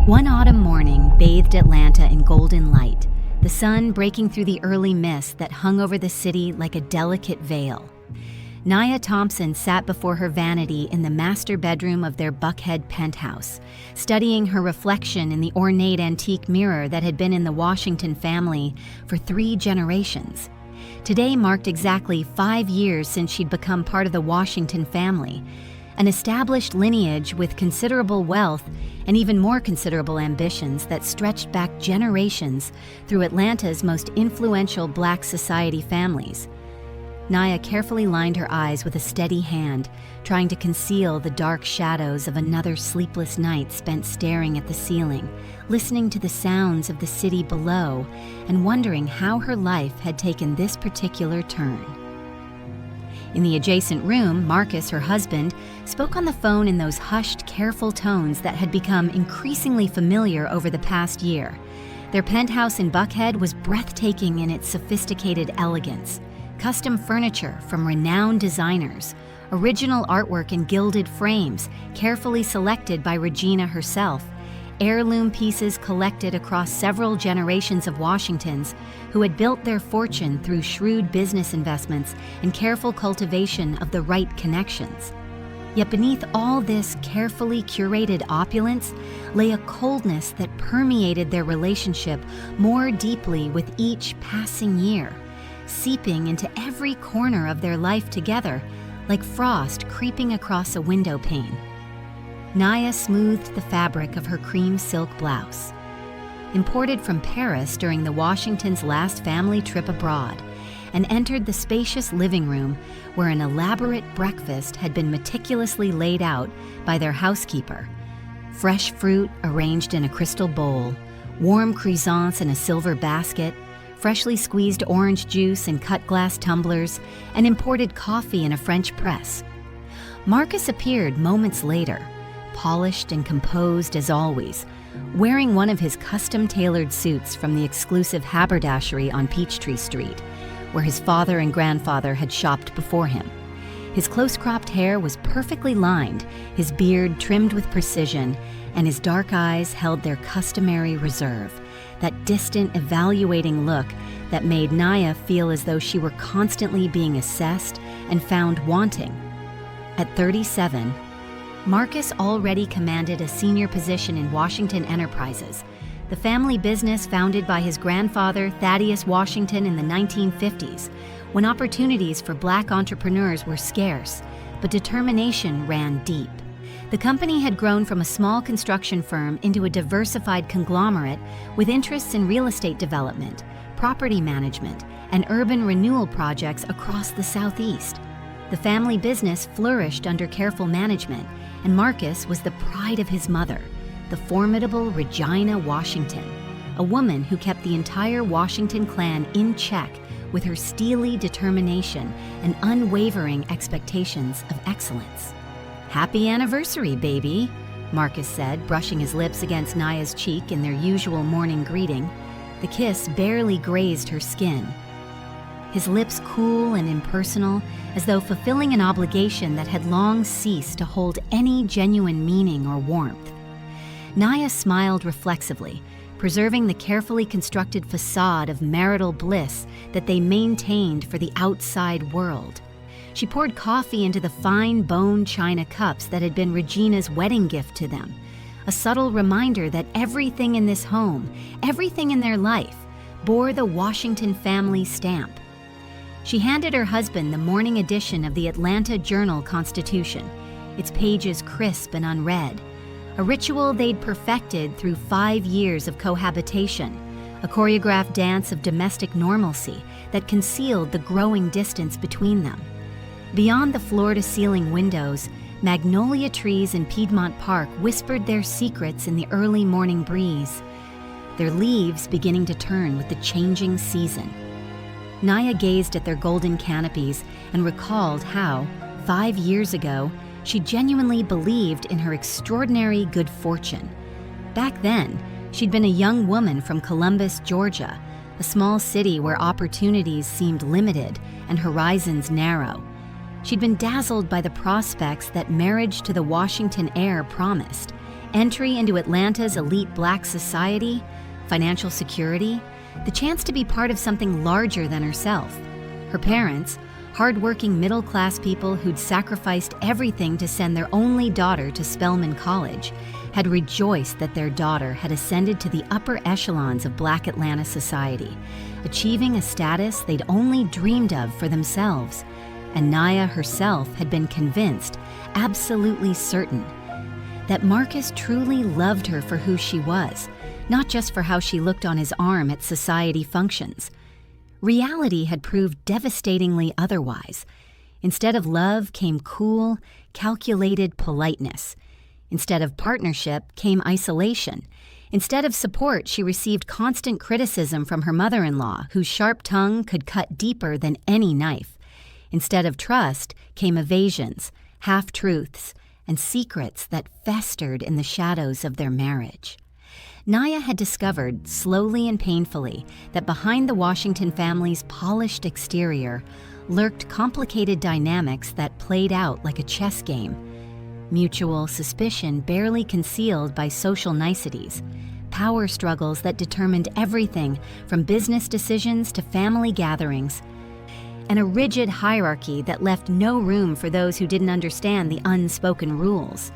One autumn morning bathed Atlanta in golden light, the sun breaking through the early mist that hung over the city like a delicate veil. Nia Thompson sat before her vanity in the master bedroom of their Buckhead penthouse, studying her reflection in the ornate antique mirror that had been in the Washington family for 3 generations. Today marked exactly 5 years since she'd become part of the Washington family, an established lineage with considerable wealth and even more considerable ambitions that stretched back generations through Atlanta's most influential Black society families. Nia carefully lined her eyes with a steady hand, trying to conceal the dark shadows of another sleepless night spent staring at the ceiling, listening to the sounds of the city below, and wondering how her life had taken this particular turn. In the adjacent room, Marcus, her husband, spoke on the phone in those hushed, careful tones that had become increasingly familiar over the past year. Their penthouse in Buckhead was breathtaking in its sophisticated elegance. Custom furniture from renowned designers, original artwork in gilded frames, carefully selected by Regina herself, heirloom pieces collected across several generations of Washingtons who had built their fortune through shrewd business investments and careful cultivation of the right connections. Yet beneath all this carefully curated opulence lay a coldness that permeated their relationship more deeply with each passing year, seeping into every corner of their life together, like frost creeping across a window pane. Nia smoothed the fabric of her cream silk blouse. Imported from Paris during the Washingtons' last family trip abroad, and entered the spacious living room where an elaborate breakfast had been meticulously laid out by their housekeeper. Fresh fruit arranged in a crystal bowl, warm croissants in a silver basket, freshly squeezed orange juice in cut glass tumblers, and imported coffee in a French press. Marcus appeared moments later, polished and composed as always, wearing one of his custom-tailored suits from the exclusive haberdashery on Peachtree Street, where his father and grandfather had shopped before him. His close-cropped hair was perfectly lined, his beard trimmed with precision, and his dark eyes held their customary reserve, that distant, evaluating look that made Nia feel as though she were constantly being assessed and found wanting. At 37, Marcus already commanded a senior position in Washington Enterprises, the family business founded by his grandfather, Thaddeus Washington, in the 1950s, when opportunities for Black entrepreneurs were scarce, but determination ran deep. The company had grown from a small construction firm into a diversified conglomerate with interests in real estate development, property management, and urban renewal projects across the Southeast. The family business flourished under careful management, and Marcus was the pride of his mother, the formidable Regina Washington, a woman who kept the entire Washington clan in check with her steely determination and unwavering expectations of excellence. "Happy anniversary, baby," Marcus said, brushing his lips against Nia's cheek in their usual morning greeting. The kiss barely grazed her skin. His lips cool and impersonal, as though fulfilling an obligation that had long ceased to hold any genuine meaning or warmth. Nia smiled reflexively, preserving the carefully constructed facade of marital bliss that they maintained for the outside world. She poured coffee into the fine bone china cups that had been Regina's wedding gift to them, a subtle reminder that everything in this home, everything in their life, bore the Washington family stamp. She handed her husband the morning edition of the Atlanta Journal-Constitution, its pages crisp and unread, a ritual they'd perfected through 5 years of cohabitation, a choreographed dance of domestic normalcy that concealed the growing distance between them. Beyond the floor-to-ceiling windows, magnolia trees in Piedmont Park whispered their secrets in the early morning breeze, their leaves beginning to turn with the changing season. Nia gazed at their golden canopies and recalled how, 5 years ago, she genuinely believed in her extraordinary good fortune. Back then, she'd been a young woman from Columbus, Georgia, a small city where opportunities seemed limited and horizons narrow. She'd been dazzled by the prospects that marriage to the Washington heir promised, entry into Atlanta's elite Black society, financial security, the chance to be part of something larger than herself. Her parents, hard-working middle-class people who'd sacrificed everything to send their only daughter to Spelman College, had rejoiced that their daughter had ascended to the upper echelons of Black Atlanta society, achieving a status they'd only dreamed of for themselves. And Naya herself had been convinced, absolutely certain, that Marcus truly loved her for who she was, not just for how she looked on his arm at society functions. Reality had proved devastatingly otherwise. Instead of love came cool, calculated politeness. Instead of partnership came isolation. Instead of support, she received constant criticism from her mother-in-law, whose sharp tongue could cut deeper than any knife. Instead of trust came evasions, half-truths, and secrets that festered in the shadows of their marriage. Naya had discovered, slowly and painfully, that behind the Washington family's polished exterior lurked complicated dynamics that played out like a chess game. Mutual suspicion barely concealed by social niceties, power struggles that determined everything from business decisions to family gatherings, and a rigid hierarchy that left no room for those who didn't understand the unspoken rules.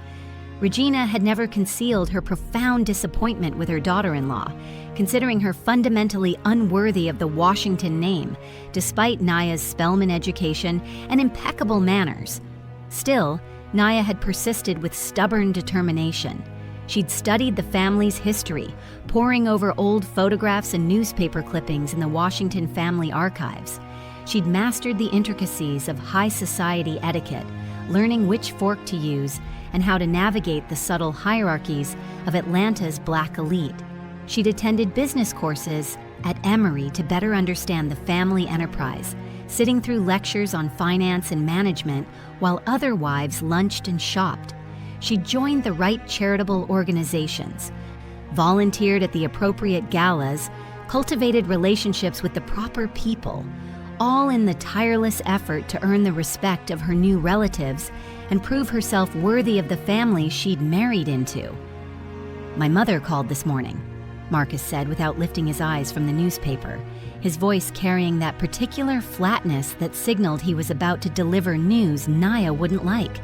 Regina had never concealed her profound disappointment with her daughter-in-law, considering her fundamentally unworthy of the Washington name, despite Naya's Spelman education and impeccable manners. Still, Naya had persisted with stubborn determination. She'd studied the family's history, poring over old photographs and newspaper clippings in the Washington family archives. She'd mastered the intricacies of high society etiquette, learning which fork to use and how to navigate the subtle hierarchies of Atlanta's Black elite. She'd attended business courses at Emory to better understand the family enterprise, sitting through lectures on finance and management while other wives lunched and shopped. She joined the right charitable organizations, volunteered at the appropriate galas, cultivated relationships with the proper people, all in the tireless effort to earn the respect of her new relatives and prove herself worthy of the family she'd married into. "My mother called this morning," Marcus said without lifting his eyes from the newspaper, his voice carrying that particular flatness that signaled he was about to deliver news Naya wouldn't like.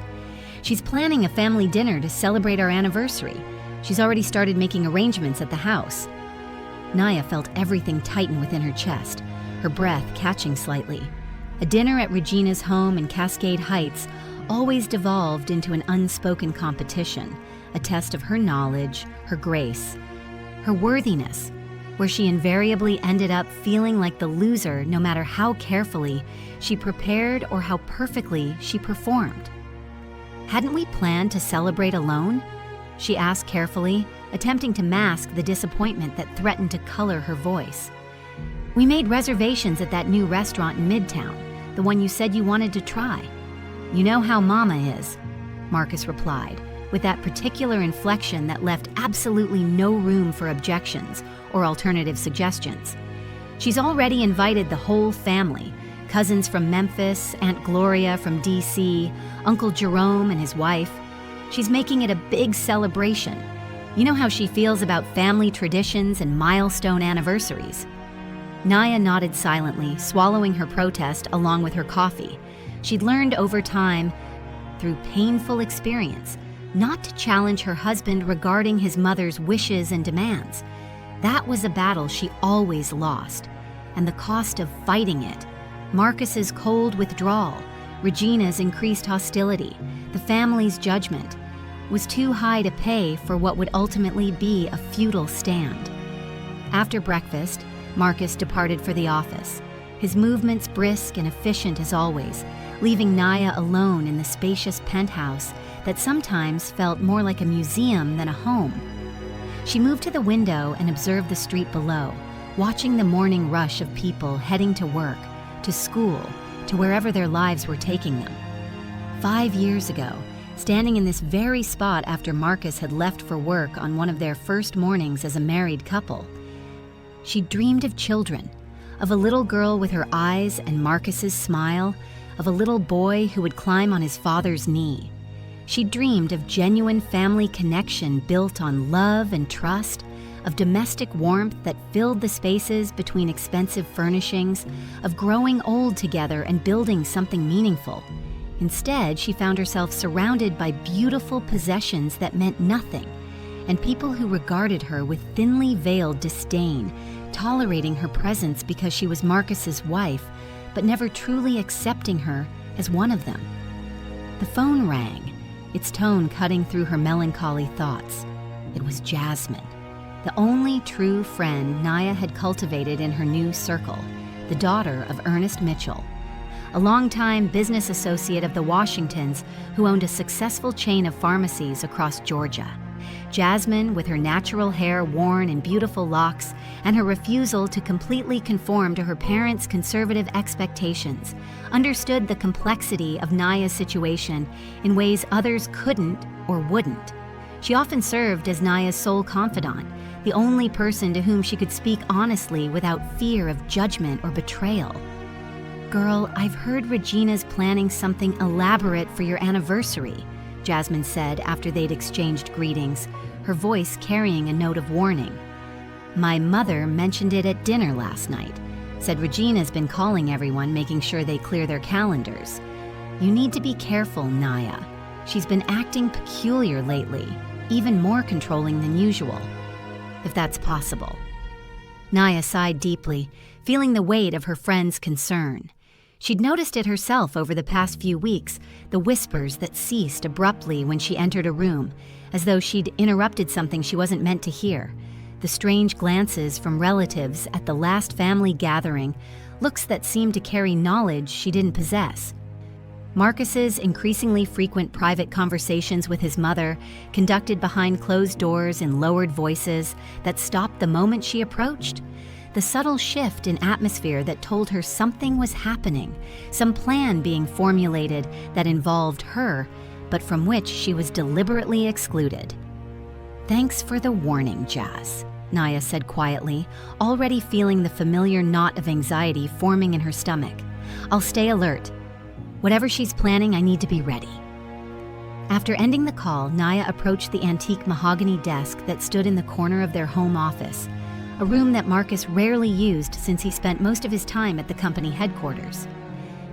"She's planning a family dinner to celebrate our anniversary. She's already started making arrangements at the house." Naya felt everything tighten within her chest, her breath catching slightly. A dinner at Regina's home in Cascade Heights always devolved into an unspoken competition, a test of her knowledge, her grace, her worthiness, where she invariably ended up feeling like the loser no matter how carefully she prepared or how perfectly she performed. "Hadn't we planned to celebrate alone?" she asked carefully, attempting to mask the disappointment that threatened to color her voice. "We made reservations at that new restaurant in Midtown, the one you said you wanted to try. You know how Mama is," Marcus replied, with that particular inflection that left absolutely no room for objections or alternative suggestions. "She's already invited the whole family, cousins from Memphis, Aunt Gloria from D.C., Uncle Jerome and his wife. She's making it a big celebration. You know how she feels about family traditions and milestone anniversaries." Naya nodded silently, swallowing her protest along with her coffee. She'd learned over time, through painful experience, not to challenge her husband regarding his mother's wishes and demands. That was a battle she always lost, and the cost of fighting it, Marcus's cold withdrawal, Regina's increased hostility, the family's judgment, was too high to pay for what would ultimately be a futile stand. After breakfast, Marcus departed for the office, his movements brisk and efficient as always, leaving Naya alone in the spacious penthouse that sometimes felt more like a museum than a home. She moved to the window and observed the street below, watching the morning rush of people heading to work, to school, to wherever their lives were taking them. 5 years ago, standing in this very spot after Marcus had left for work on one of their first mornings as a married couple, she dreamed of children, of a little girl with her eyes and Marcus's smile, of a little boy who would climb on his father's knee. She dreamed of genuine family connection built on love and trust, of domestic warmth that filled the spaces between expensive furnishings, of growing old together and building something meaningful. Instead, she found herself surrounded by beautiful possessions that meant nothing, and people who regarded her with thinly veiled disdain, tolerating her presence because she was Marcus's wife, but never truly accepting her as one of them. The phone rang, its tone cutting through her melancholy thoughts. It was Jasmine, the only true friend Naya had cultivated in her new circle, the daughter of Ernest Mitchell, a longtime business associate of the Washingtons who owned a successful chain of pharmacies across Georgia. Jasmine, with her natural hair worn in beautiful locks and her refusal to completely conform to her parents' conservative expectations, understood the complexity of Naya's situation in ways others couldn't or wouldn't. She often served as Naya's sole confidant, the only person to whom she could speak honestly without fear of judgment or betrayal. "Girl, I've heard Regina's planning something elaborate for your anniversary," Jasmine said after they'd exchanged greetings, her voice carrying a note of warning. "My mother mentioned it at dinner last night. Said Regina's been calling everyone, making sure they clear their calendars. You need to be careful, Naya. She's been acting peculiar lately, even more controlling than usual, if that's possible." Naya sighed deeply, feeling the weight of her friend's concern. She'd noticed it herself over the past few weeks, the whispers that ceased abruptly when she entered a room, as though she'd interrupted something she wasn't meant to hear, the strange glances from relatives at the last family gathering, looks that seemed to carry knowledge she didn't possess. Marcus's increasingly frequent private conversations with his mother, conducted behind closed doors in lowered voices that stopped the moment she approached. The subtle shift in atmosphere that told her something was happening, some plan being formulated that involved her, but from which she was deliberately excluded. "Thanks for the warning, Jazz," Naya said quietly, already feeling the familiar knot of anxiety forming in her stomach. "I'll stay alert. Whatever she's planning, I need to be ready." After ending the call, Naya approached the antique mahogany desk that stood in the corner of their home office, a room that Marcus rarely used since he spent most of his time at the company headquarters.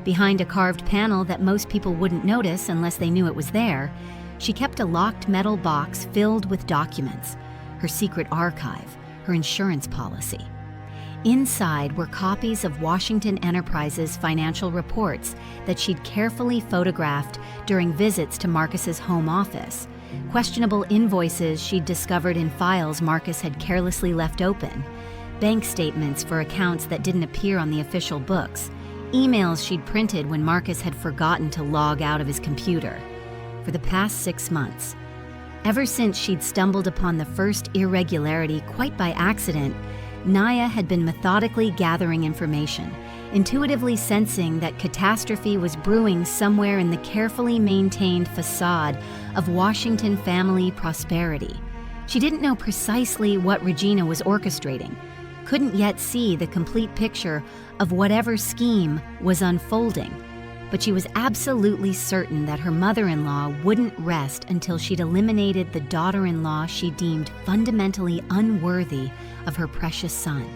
Behind a carved panel that most people wouldn't notice unless they knew it was there, she kept a locked metal box filled with documents, her secret archive, her insurance policy. Inside were copies of Washington Enterprises financial reports that she'd carefully photographed during visits to Marcus's home office, questionable invoices she'd discovered in files Marcus had carelessly left open, bank statements for accounts that didn't appear on the official books, emails she'd printed when Marcus had forgotten to log out of his computer. For the past 6 months, ever since she'd stumbled upon the first irregularity quite by accident, Naya had been methodically gathering information, intuitively sensing that catastrophe was brewing somewhere in the carefully maintained facade of Washington family prosperity. She didn't know precisely what Regina was orchestrating, couldn't yet see the complete picture of whatever scheme was unfolding, but she was absolutely certain that her mother-in-law wouldn't rest until she'd eliminated the daughter-in-law she deemed fundamentally unworthy of her precious son.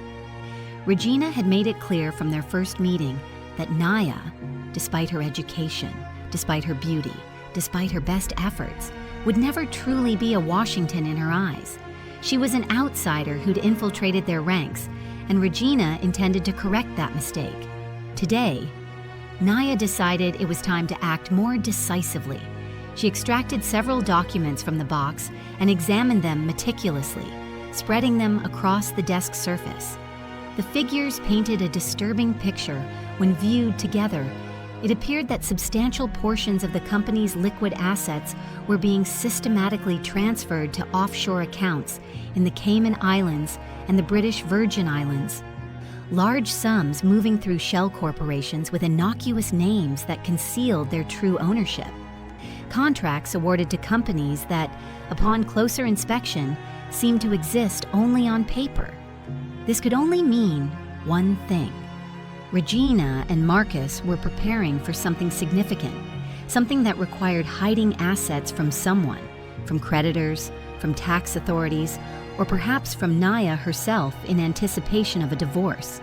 Regina had made it clear from their first meeting that Naya, despite her education, despite her beauty, despite her best efforts, would never truly be a Washington in her eyes. She was an outsider who'd infiltrated their ranks, and Regina intended to correct that mistake. Today, Naya decided it was time to act more decisively. She extracted several documents from the box and examined them meticulously, spreading them across the desk surface. The figures painted a disturbing picture when viewed together. It appeared that substantial portions of the company's liquid assets were being systematically transferred to offshore accounts in the Cayman Islands and the British Virgin Islands. Large sums moving through shell corporations with innocuous names that concealed their true ownership. Contracts awarded to companies that, upon closer inspection, seemed to exist only on paper. This could only mean one thing. Regina and Marcus were preparing for something significant, something that required hiding assets from someone, from creditors, from tax authorities, or perhaps from Naya herself in anticipation of a divorce.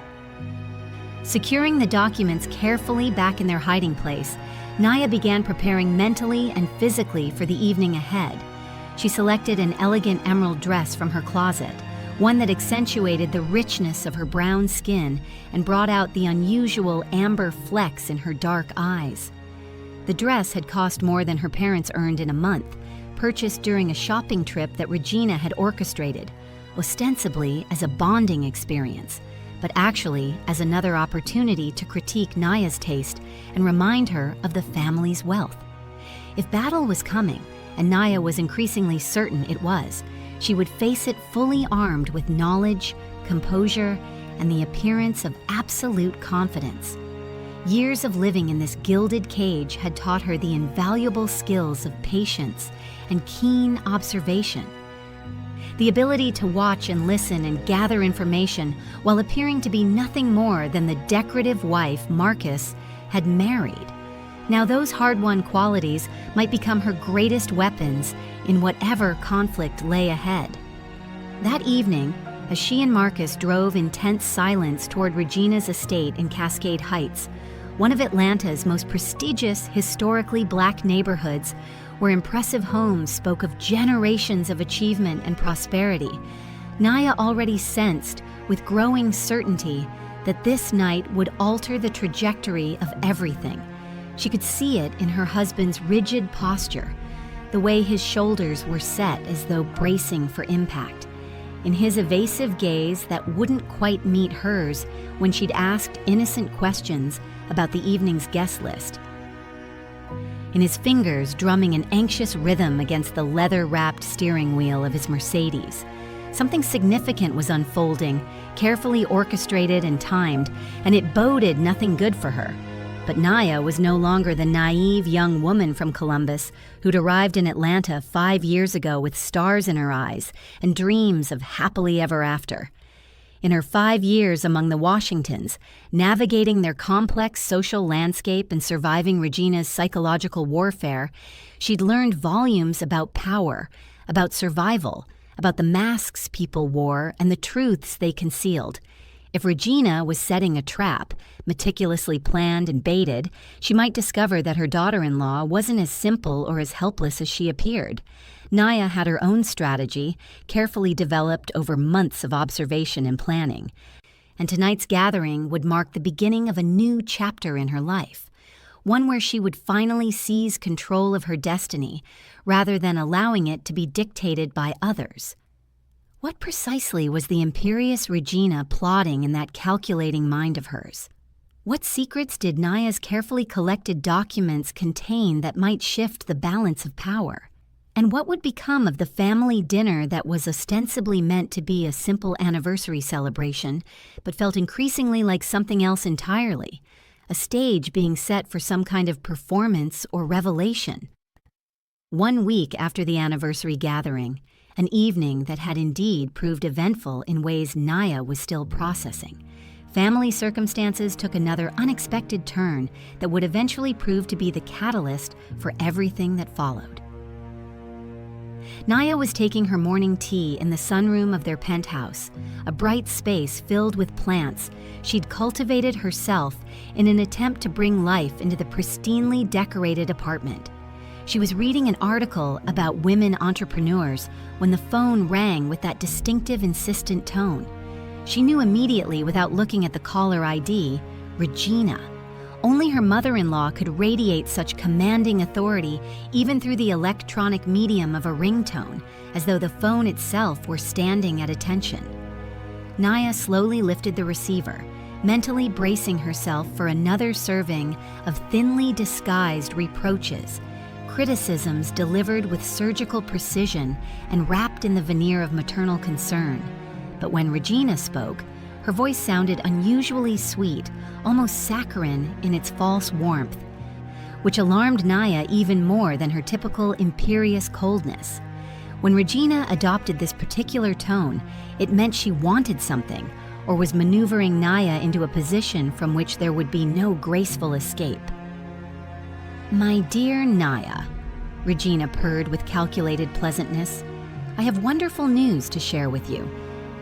Securing the documents carefully back in their hiding place, Naya began preparing mentally and physically for the evening ahead. She selected an elegant emerald dress from her closet, one that accentuated the richness of her brown skin and brought out the unusual amber flecks in her dark eyes. The dress had cost more than her parents earned in a month, purchased during a shopping trip that Regina had orchestrated, ostensibly as a bonding experience, but actually as another opportunity to critique Naya's taste and remind her of the family's wealth. If battle was coming, and Naya was increasingly certain it was, she would face it fully armed with knowledge, composure, and the appearance of absolute confidence. Years of living in this gilded cage had taught her the invaluable skills of patience and keen observation. The ability to watch and listen and gather information while appearing to be nothing more than the decorative wife Marcus had married. Now those hard-won qualities might become her greatest weapons in whatever conflict lay ahead. That evening, as she and Marcus drove in tense silence toward Regina's estate in Cascade Heights, one of Atlanta's most prestigious historically black neighborhoods, where impressive homes spoke of generations of achievement and prosperity, Naya already sensed with growing certainty that this night would alter the trajectory of everything. She could see it in her husband's rigid posture, the way his shoulders were set as though bracing for impact, in his evasive gaze that wouldn't quite meet hers when she'd asked innocent questions about the evening's guest list, in his fingers drumming an anxious rhythm against the leather-wrapped steering wheel of his Mercedes. Something significant was unfolding, carefully orchestrated and timed, and it boded nothing good for her. But Naya was no longer the naive young woman from Columbus who'd arrived in Atlanta 5 years ago with stars in her eyes and dreams of happily ever after. In her 5 years among the Washingtons, navigating their complex social landscape and surviving Regina's psychological warfare, she'd learned volumes about power, about survival, about the masks people wore and the truths they concealed. If Regina was setting a trap, meticulously planned and baited, she might discover that her daughter-in-law wasn't as simple or as helpless as she appeared. Naya had her own strategy, carefully developed over months of observation and planning. And tonight's gathering would mark the beginning of a new chapter in her life, one where she would finally seize control of her destiny, rather than allowing it to be dictated by others. What precisely was the imperious Regina plotting in that calculating mind of hers? What secrets did Naya's carefully collected documents contain that might shift the balance of power? And what would become of the family dinner that was ostensibly meant to be a simple anniversary celebration, but felt increasingly like something else entirely, a stage being set for some kind of performance or revelation? 1 week after the anniversary gathering, an evening that had indeed proved eventful in ways Naya was still processing, family circumstances took another unexpected turn that would eventually prove to be the catalyst for everything that followed. Naya was taking her morning tea in the sunroom of their penthouse, a bright space filled with plants she'd cultivated herself in an attempt to bring life into the pristinely decorated apartment. She was reading an article about women entrepreneurs when the phone rang with that distinctive, insistent tone. She knew immediately, without looking at the caller ID, Regina. Only her mother-in-law could radiate such commanding authority even through the electronic medium of a ringtone, as though the phone itself were standing at attention. Naya slowly lifted the receiver, mentally bracing herself for another serving of thinly disguised reproaches, criticisms delivered with surgical precision and wrapped in the veneer of maternal concern. But when Regina spoke, her voice sounded unusually sweet, almost saccharine in its false warmth, which alarmed Naya even more than her typical imperious coldness. When Regina adopted this particular tone, it meant she wanted something, or was maneuvering Naya into a position from which there would be no graceful escape. My dear Naya, Regina purred with calculated pleasantness, I have wonderful news to share with you.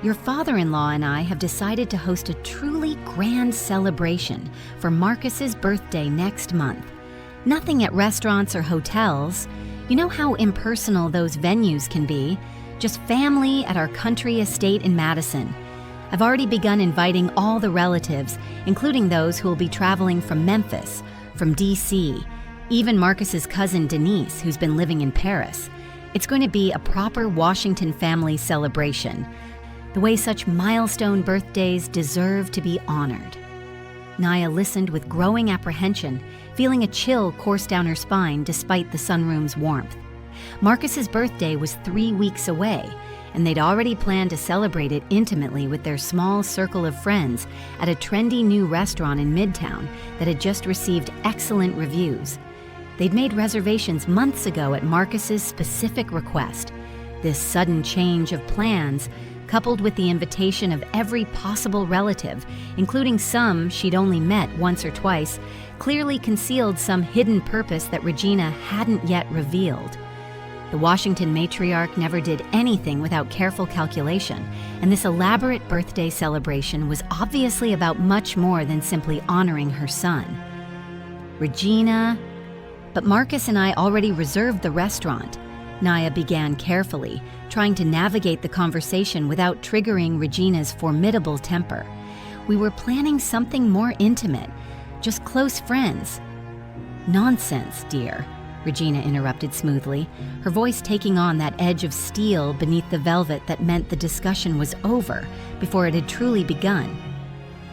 Your father-in-law and I have decided to host a truly grand celebration for Marcus's birthday next month. Nothing at restaurants or hotels. You know how impersonal those venues can be. Just family at our country estate in Madison. I've already begun inviting all the relatives, including those who will be traveling from Memphis, from D.C., even Marcus's cousin Denise, who's been living in Paris. It's going to be a proper Washington family celebration, the way such milestone birthdays deserve to be honored. Naya listened with growing apprehension, feeling a chill course down her spine despite the sunroom's warmth. Marcus's birthday was 3 weeks away, and they'd already planned to celebrate it intimately with their small circle of friends at a trendy new restaurant in Midtown that had just received excellent reviews. They'd made reservations months ago at Marcus's specific request. This sudden change of plans, coupled with the invitation of every possible relative, including some she'd only met once or twice, clearly concealed some hidden purpose that Regina hadn't yet revealed. The Washington matriarch never did anything without careful calculation, and this elaborate birthday celebration was obviously about much more than simply honoring her son. Regina... But Marcus and I already reserved the restaurant. Naya began carefully, trying to navigate the conversation without triggering Regina's formidable temper. We were planning something more intimate, just close friends. Nonsense, dear, Regina interrupted smoothly, her voice taking on that edge of steel beneath the velvet that meant the discussion was over before it had truly begun.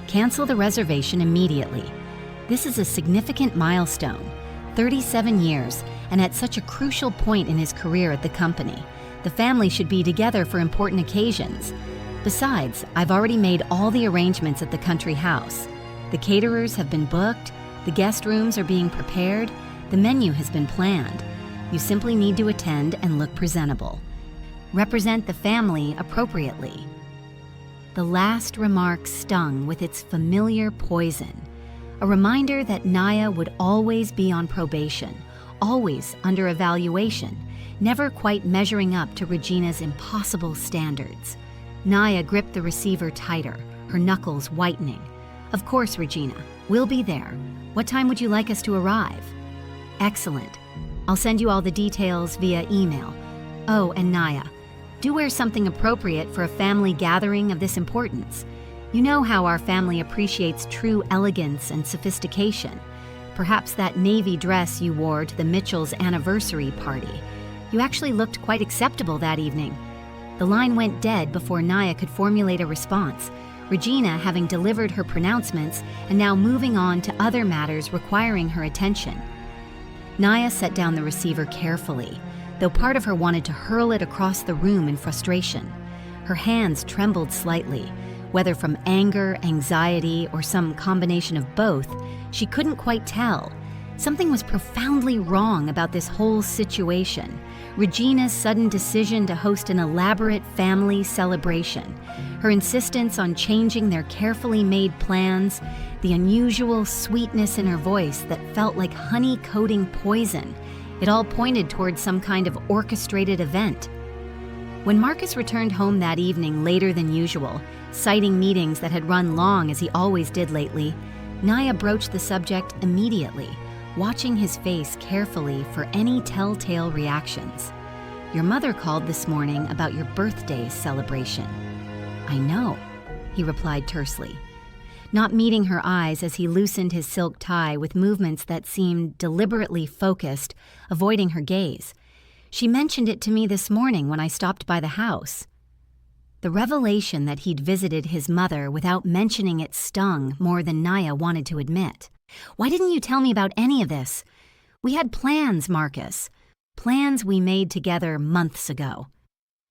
Cancel the reservation immediately. This is a significant milestone. 37 years, and at such a crucial point in his career at the company. The family should be together for important occasions. Besides, I've already made all the arrangements at the country house. The caterers have been booked, the guest rooms are being prepared, the menu has been planned. You simply need to attend and look presentable. Represent the family appropriately. The last remark stung with its familiar poison. A reminder that Naya would always be on probation, always under evaluation, never quite measuring up to Regina's impossible standards. Naya gripped the receiver tighter, her knuckles whitening. Of course, Regina, we'll be there. What time would you like us to arrive? Excellent. I'll send you all the details via email. Oh, and Naya, do wear something appropriate for a family gathering of this importance. You know how our family appreciates true elegance and sophistication. Perhaps that navy dress you wore to the Mitchells' anniversary party. You actually looked quite acceptable that evening. The line went dead before Naya could formulate a response, Regina having delivered her pronouncements and now moving on to other matters requiring her attention. Naya set down the receiver carefully, though part of her wanted to hurl it across the room in frustration. Her hands trembled slightly. Whether from anger, anxiety, or some combination of both, she couldn't quite tell. Something was profoundly wrong about this whole situation. Regina's sudden decision to host an elaborate family celebration, her insistence on changing their carefully made plans, the unusual sweetness in her voice that felt like honey coating poison. It all pointed towards some kind of orchestrated event. When Marcus returned home that evening later than usual, citing meetings that had run long as he always did lately, Naya broached the subject immediately, watching his face carefully for any telltale reactions. Your mother called this morning about your birthday celebration. I know, he replied tersely, not meeting her eyes as he loosened his silk tie with movements that seemed deliberately focused, avoiding her gaze. She mentioned it to me this morning when I stopped by the house. The revelation that he'd visited his mother without mentioning it stung more than Naya wanted to admit. Why didn't you tell me about any of this? We had plans, Marcus. Plans we made together months ago.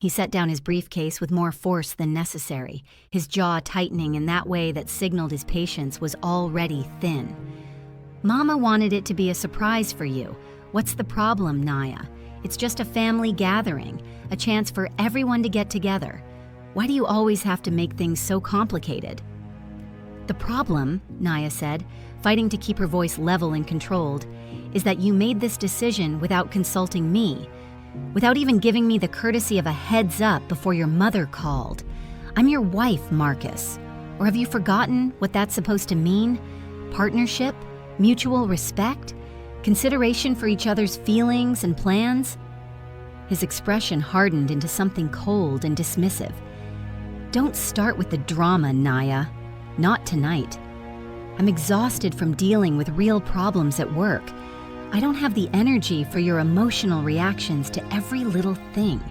He set down his briefcase with more force than necessary, his jaw tightening in that way that signaled his patience was already thin. Mama wanted it to be a surprise for you. What's the problem, Naya? It's just a family gathering, a chance for everyone to get together. Why do you always have to make things so complicated? The problem, Naya said, fighting to keep her voice level and controlled, is that you made this decision without consulting me, without even giving me the courtesy of a heads up before your mother called. I'm your wife, Marcus. Or have you forgotten what that's supposed to mean? Partnership? Mutual respect? Consideration for each other's feelings and plans? His expression hardened into something cold and dismissive. Don't start with the drama, Naya. Not tonight. I'm exhausted from dealing with real problems at work. I don't have the energy for your emotional reactions to every little thing.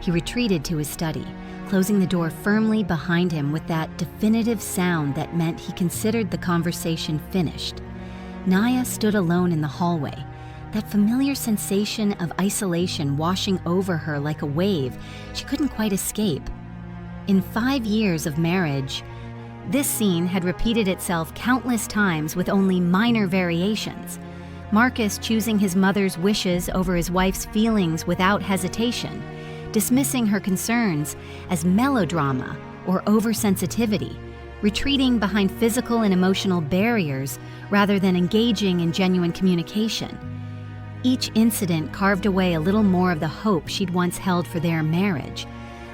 He retreated to his study, closing the door firmly behind him with that definitive sound that meant he considered the conversation finished. Naya stood alone in the hallway, that familiar sensation of isolation washing over her like a wave she couldn't quite escape. In 5 years of marriage, this scene had repeated itself countless times with only minor variations. Marcus choosing his mother's wishes over his wife's feelings without hesitation, dismissing her concerns as melodrama or oversensitivity, retreating behind physical and emotional barriers rather than engaging in genuine communication. Each incident carved away a little more of the hope she'd once held for their marriage,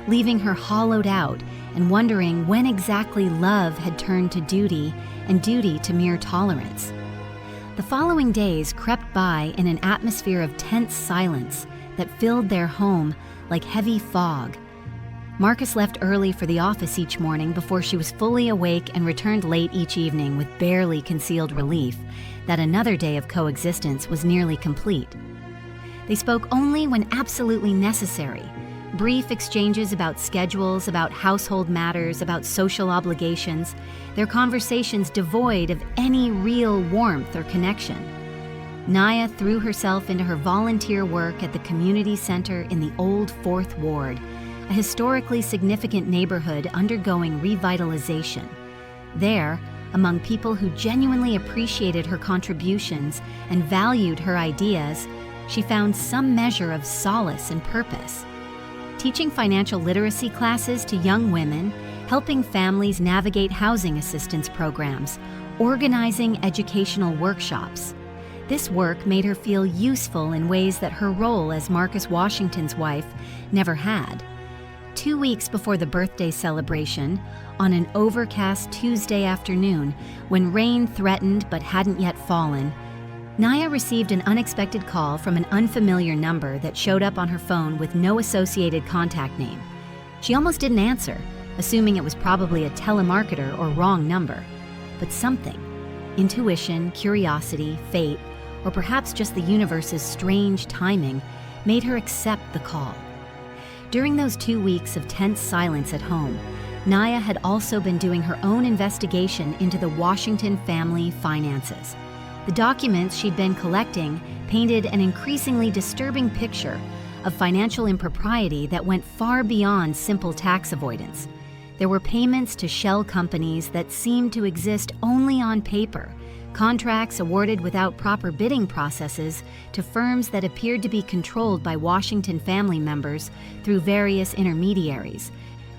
leaving her hollowed out and wondering when exactly love had turned to duty and duty to mere tolerance. The following days crept by in an atmosphere of tense silence that filled their home like heavy fog. Marcus left early for the office each morning before she was fully awake and returned late each evening with barely concealed relief that another day of coexistence was nearly complete. They spoke only when absolutely necessary. Brief exchanges about schedules, about household matters, about social obligations, their conversations devoid of any real warmth or connection. Naya threw herself into her volunteer work at the community center in the old 4th Ward, a historically significant neighborhood undergoing revitalization. There, among people who genuinely appreciated her contributions and valued her ideas, she found some measure of solace and purpose. Teaching financial literacy classes to young women, helping families navigate housing assistance programs, organizing educational workshops. This work made her feel useful in ways that her role as Marcus Washington's wife never had. 2 weeks before the birthday celebration, on an overcast Tuesday afternoon, when rain threatened but hadn't yet fallen, Naya received an unexpected call from an unfamiliar number that showed up on her phone with no associated contact name. She almost didn't answer, assuming it was probably a telemarketer or wrong number. But something, intuition, curiosity, fate, or perhaps just the universe's strange timing, made her accept the call. During those 2 weeks of tense silence at home, Naya had also been doing her own investigation into the Washington family finances. The documents she'd been collecting painted an increasingly disturbing picture of financial impropriety that went far beyond simple tax avoidance. There were payments to shell companies that seemed to exist only on paper, contracts awarded without proper bidding processes to firms that appeared to be controlled by Washington family members through various intermediaries,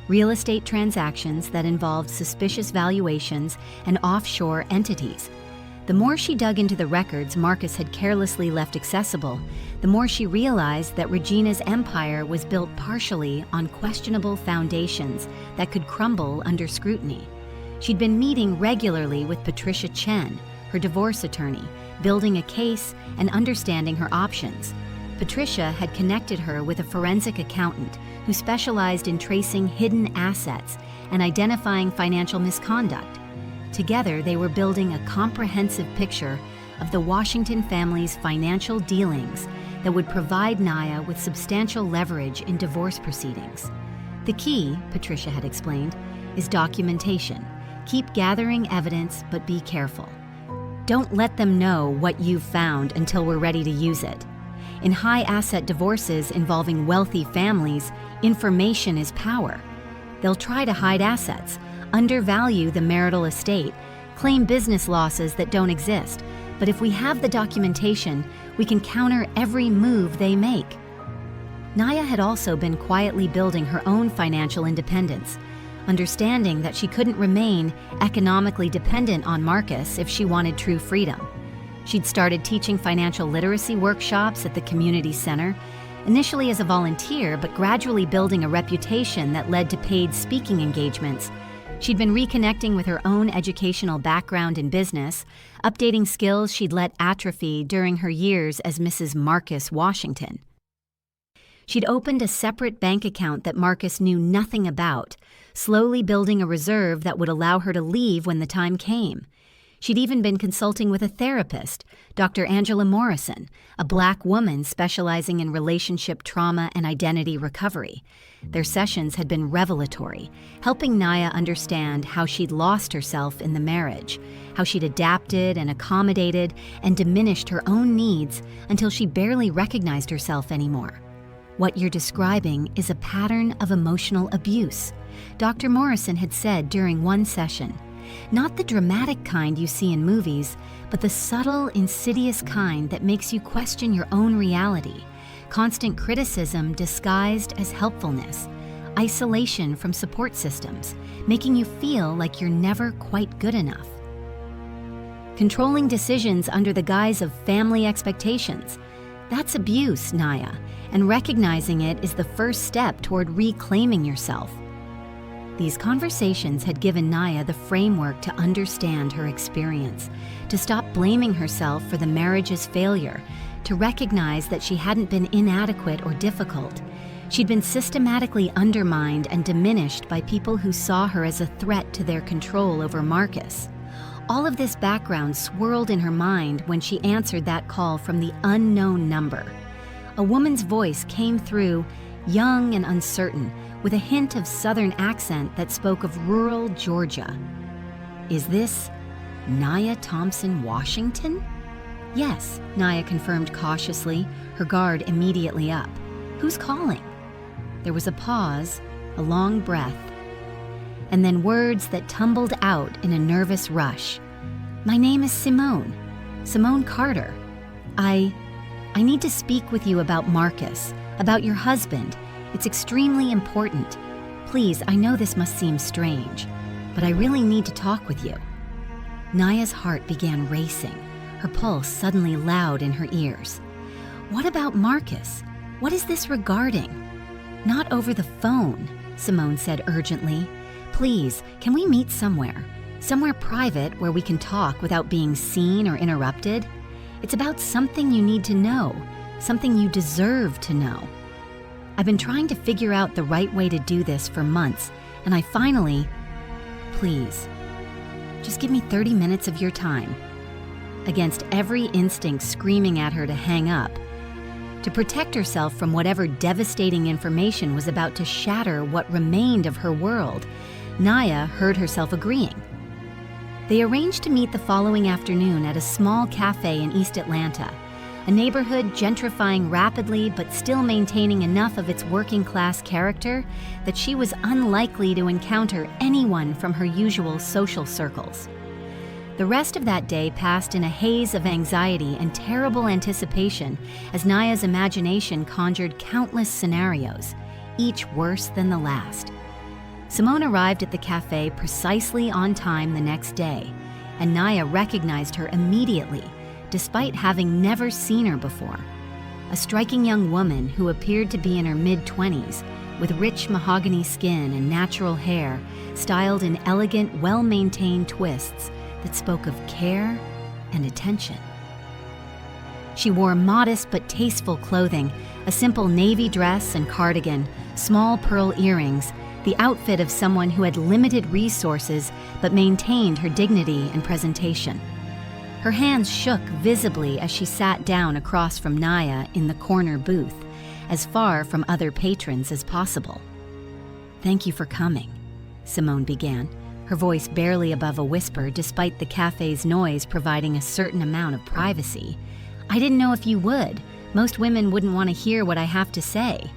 real estate transactions that involved suspicious valuations and offshore entities. The more she dug into the records Marcus had carelessly left accessible, the more she realized that Regina's empire was built partially on questionable foundations that could crumble under scrutiny. She'd been meeting regularly with Patricia Chen, her divorce attorney, building a case and understanding her options. Patricia had connected her with a forensic accountant who specialized in tracing hidden assets and identifying financial misconduct. Together, they were building a comprehensive picture of the Washington family's financial dealings that would provide Naya with substantial leverage in divorce proceedings. The key, Patricia had explained, is documentation. Keep gathering evidence, but be careful. Don't let them know what you've found until we're ready to use it. In high-asset divorces involving wealthy families, information is power. They'll try to hide assets, undervalue the marital estate, claim business losses that don't exist. But if we have the documentation, we can counter every move they make. Naya had also been quietly building her own financial independence, understanding that she couldn't remain economically dependent on Marcus if she wanted true freedom. She'd started teaching financial literacy workshops at the community center, initially as a volunteer, but gradually building a reputation that led to paid speaking engagements. She'd been reconnecting with her own educational background in business, updating skills she'd let atrophy during her years as Mrs. Marcus Washington. She'd opened a separate bank account that Marcus knew nothing about, slowly building a reserve that would allow her to leave when the time came. She'd even been consulting with a therapist, Dr. Angela Morrison, a Black woman specializing in relationship trauma and identity recovery. Their sessions had been revelatory, helping Naya understand how she'd lost herself in the marriage, how she'd adapted and accommodated and diminished her own needs until she barely recognized herself anymore. What you're describing is a pattern of emotional abuse, Dr. Morrison had said during one session. Not the dramatic kind you see in movies, but the subtle, insidious kind that makes you question your own reality. Constant criticism disguised as helpfulness. Isolation from support systems, making you feel like you're never quite good enough. Controlling decisions under the guise of family expectations. That's abuse, Naya, and recognizing it is the first step toward reclaiming yourself. These conversations had given Naya the framework to understand her experience, to stop blaming herself for the marriage's failure, to recognize that she hadn't been inadequate or difficult. She'd been systematically undermined and diminished by people who saw her as a threat to their control over Marcus. All of this background swirled in her mind when she answered that call from the unknown number. A woman's voice came through, young and uncertain, with a hint of Southern accent that spoke of rural Georgia. Is this Naya Thompson Washington? Yes, Naya confirmed cautiously, her guard immediately up. Who's calling? There was a pause, a long breath, and then words that tumbled out in a nervous rush. My name is Simone Carter. I need to speak with you about Marcus, about your husband. It's extremely important. Please, I know this must seem strange, but I really need to talk with you. Naya's heart began racing, her pulse suddenly loud in her ears. What about Marcus? What is this regarding? Not over the phone, Simone said urgently. Please, can we meet somewhere? Somewhere private where we can talk without being seen or interrupted? It's about something you need to know, something you deserve to know. I've been trying to figure out the right way to do this for months, and I finally... Please, just give me 30 minutes of your time. Against every instinct screaming at her to hang up, to protect herself from whatever devastating information was about to shatter what remained of her world, Naya heard herself agreeing. They arranged to meet the following afternoon at a small cafe in East Atlanta, a neighborhood gentrifying rapidly but still maintaining enough of its working-class character that she was unlikely to encounter anyone from her usual social circles. The rest of that day passed in a haze of anxiety and terrible anticipation as Naya's imagination conjured countless scenarios, each worse than the last. Simone arrived at the cafe precisely on time the next day, and Naya recognized her immediately, despite having never seen her before. A striking young woman who appeared to be in her mid-20s, with rich mahogany skin and natural hair, styled in elegant, well-maintained twists that spoke of care and attention. She wore modest but tasteful clothing, a simple navy dress and cardigan, small pearl earrings, the outfit of someone who had limited resources but maintained her dignity and presentation. Her hands shook visibly as she sat down across from Naya in the corner booth, as far from other patrons as possible. "Thank you for coming," Simone began, her voice barely above a whisper despite the cafe's noise providing a certain amount of privacy. "I didn't know if you would. Most women wouldn't want to hear what I have to say."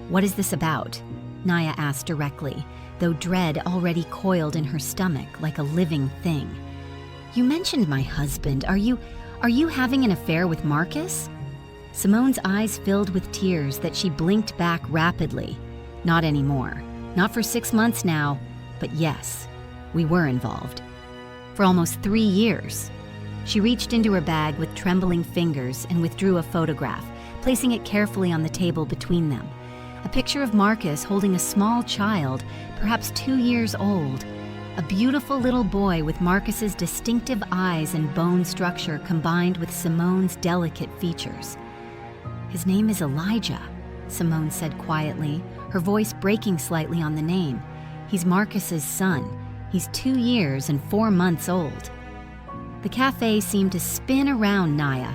"What is this about?" Naya asked directly, though dread already coiled in her stomach like a living thing. "You mentioned my husband. Are you having an affair with Marcus?" Simone's eyes filled with tears that she blinked back rapidly. "Not anymore. Not for 6 months now, but yes, we were involved. For almost 3 years." She reached into her bag with trembling fingers and withdrew a photograph, placing it carefully on the table between them. A picture of Marcus holding a small child, perhaps 2 years old. A beautiful little boy with Marcus's distinctive eyes and bone structure combined with Simone's delicate features. "His name is Elijah," Simone said quietly, her voice breaking slightly on the name. "He's Marcus's son. He's 2 years and 4 months old." The cafe seemed to spin around Naya,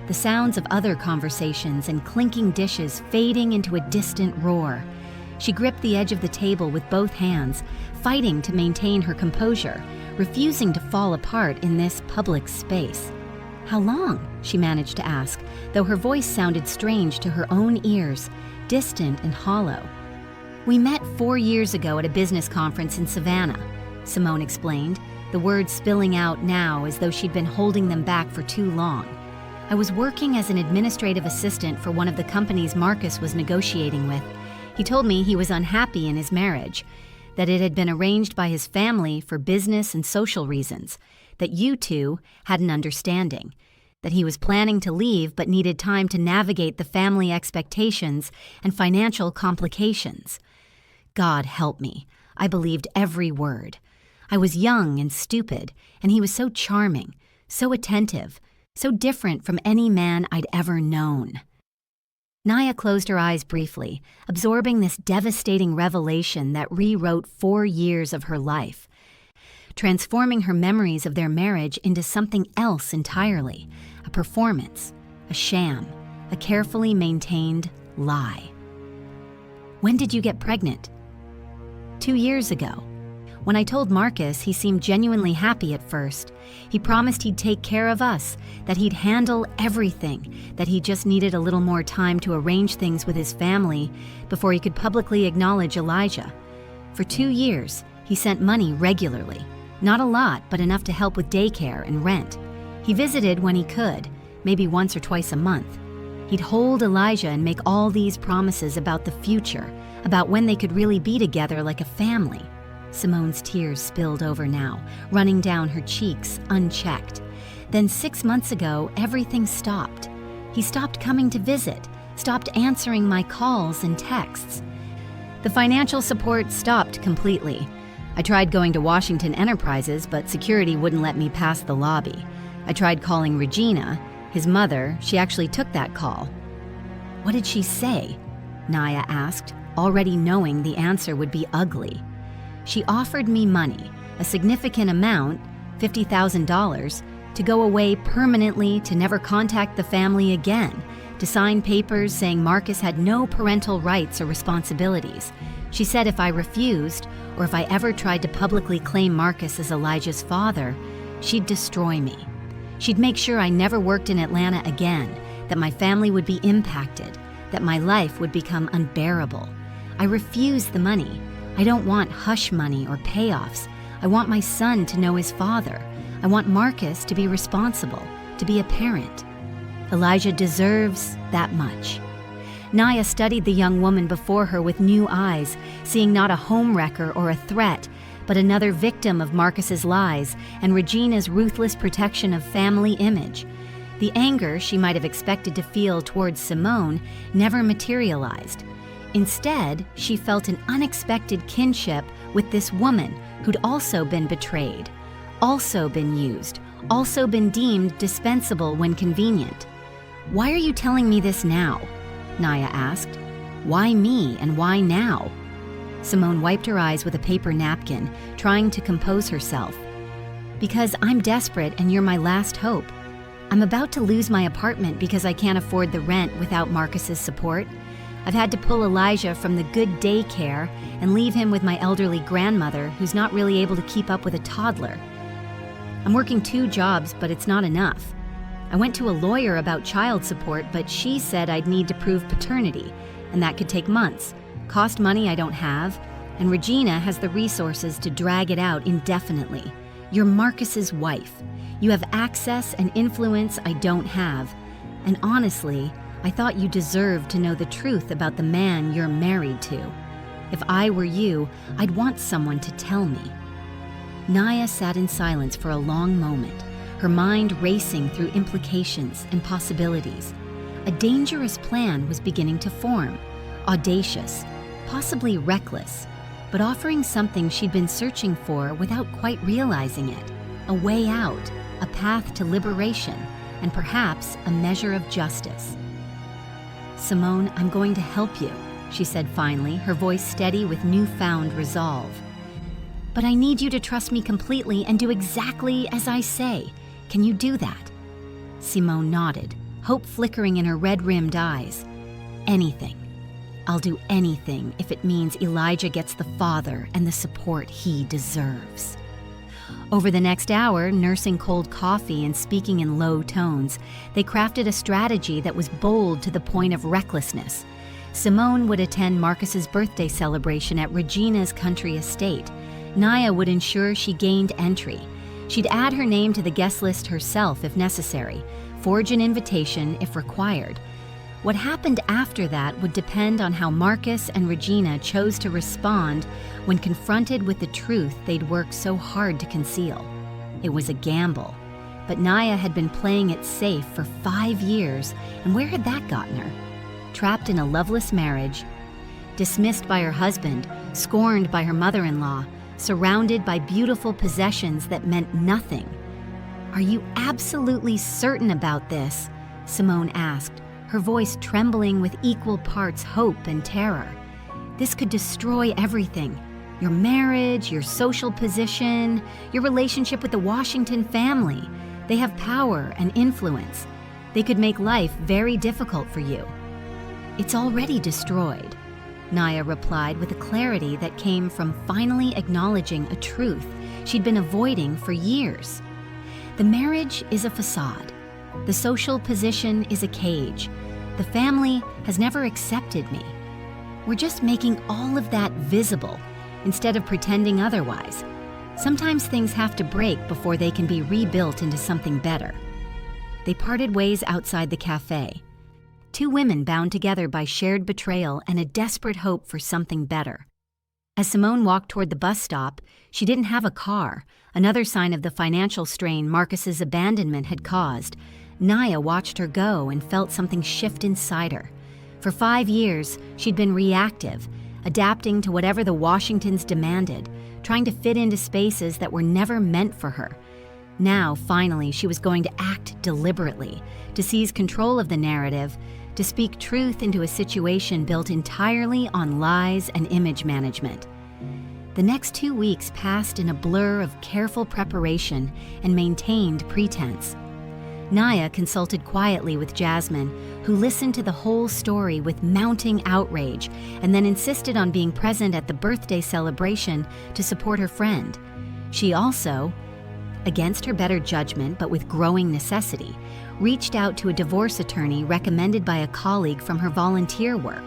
the sounds of other conversations and clinking dishes fading into a distant roar. She gripped the edge of the table with both hands, fighting to maintain her composure, refusing to fall apart in this public space. "How long?" she managed to ask, though her voice sounded strange to her own ears, distant and hollow. "We met 4 years ago at a business conference in Savannah," Simone explained, the words spilling out now as though she'd been holding them back for too long. "I was working as an administrative assistant for one of the companies Marcus was negotiating with. He told me he was unhappy in his marriage, that it had been arranged by his family for business and social reasons, that you two had an understanding, that he was planning to leave but needed time to navigate the family expectations and financial complications. God help me, I believed every word. I was young and stupid, and he was so charming, so attentive, so different from any man I'd ever known." Naya closed her eyes briefly, absorbing this devastating revelation that rewrote 4 years of her life, transforming her memories of their marriage into something else entirely, a performance, a sham, a carefully maintained lie. "When did you get pregnant?" 2 years ago. When I told Marcus, he seemed genuinely happy at first. He promised he'd take care of us, that he'd handle everything, that he just needed a little more time to arrange things with his family before he could publicly acknowledge Elijah. For 2 years, he sent money regularly. Not a lot, but enough to help with daycare and rent. He visited when he could, maybe once or twice a month. He'd hold Elijah and make all these promises about the future, about when they could really be together like a family. Simone's tears spilled over now, running down her cheeks unchecked. Then 6 months ago, everything stopped. He stopped coming to visit, stopped answering my calls and texts. The financial support stopped completely. I tried going to Washington Enterprises, but security wouldn't let me past the lobby. I tried calling Regina, his mother. She actually took that call. "What did she say?" Naya asked, already knowing the answer would be ugly. "She offered me money, a significant amount, $50,000, to go away permanently, to never contact the family again, to sign papers saying Marcus had no parental rights or responsibilities. She said if I refused, or if I ever tried to publicly claim Marcus as Elijah's father, she'd destroy me. She'd make sure I never worked in Atlanta again, that my family would be impacted, that my life would become unbearable. I refused the money. I don't want hush money or payoffs. I want my son to know his father. I want Marcus to be responsible, to be a parent. Elijah deserves that much." Naya studied the young woman before her with new eyes, seeing not a homewrecker or a threat, but another victim of Marcus's lies and Regina's ruthless protection of family image. The anger she might have expected to feel towards Simone never materialized. Instead, she felt an unexpected kinship with this woman who'd also been betrayed, also been used, also been deemed dispensable when convenient. "Why are you telling me this now?" Naya asked. "Why me and why now?" Simone wiped her eyes with a paper napkin, trying to compose herself. "Because I'm desperate and you're my last hope. I'm about to lose my apartment because I can't afford the rent without Marcus's support. I've had to pull Elijah from the good daycare and leave him with my elderly grandmother who's not really able to keep up with a toddler. I'm working 2 jobs, but it's not enough. I went to a lawyer about child support, but she said I'd need to prove paternity, and that could take months, cost money I don't have, and Regina has the resources to drag it out indefinitely. You're Marcus's wife. You have access and influence I don't have, and honestly, I thought you deserved to know the truth about the man you're married to. If I were you, I'd want someone to tell me." Naya sat in silence for a long moment, her mind racing through implications and possibilities. A dangerous plan was beginning to form, audacious, possibly reckless, but offering something she'd been searching for without quite realizing it, a way out, a path to liberation, and perhaps a measure of justice. "Simone, I'm going to help you," she said finally, her voice steady with newfound resolve. "But I need you to trust me completely and do exactly as I say. Can you do that?" Simone nodded, hope flickering in her red-rimmed eyes. "Anything. I'll do anything if it means Elijah gets the father and the support he deserves." Over the next hour, nursing cold coffee and speaking in low tones, they crafted a strategy that was bold to the point of recklessness. Simone would attend Marcus's birthday celebration at Regina's country estate. Naya would ensure she gained entry. She'd add her name to the guest list herself if necessary, forge an invitation if required. What happened after that would depend on how Marcus and Regina chose to respond when confronted with the truth they'd worked so hard to conceal. It was a gamble, but Naya had been playing it safe for 5 years, and where had that gotten her? Trapped in a loveless marriage, dismissed by her husband, scorned by her mother-in-law, surrounded by beautiful possessions that meant nothing. "Are you absolutely certain about this?" Simone asked, her voice trembling with equal parts hope and terror. "This could destroy everything. Your marriage, your social position, your relationship with the Washington family. They have power and influence. They could make life very difficult for you." "It's already destroyed," Naya replied with a clarity that came from finally acknowledging a truth she'd been avoiding for years. "The marriage is a facade. The social position is a cage. The family has never accepted me. We're just making all of that visible instead of pretending otherwise. Sometimes things have to break before they can be rebuilt into something better." They parted ways outside the cafe. Two women bound together by shared betrayal and a desperate hope for something better. As Simone walked toward the bus stop, she didn't have a car, another sign of the financial strain Marcus's abandonment had caused. Naya watched her go and felt something shift inside her. For 5 years, she'd been reactive, adapting to whatever the Washingtons demanded, trying to fit into spaces that were never meant for her. Now, finally, she was going to act deliberately, to seize control of the narrative, to speak truth into a situation built entirely on lies and image management. The next 2 weeks passed in a blur of careful preparation and maintained pretense. Naya consulted quietly with Jasmine, who listened to the whole story with mounting outrage and then insisted on being present at the birthday celebration to support her friend. She also, against her better judgment but with growing necessity, reached out to a divorce attorney recommended by a colleague from her volunteer work,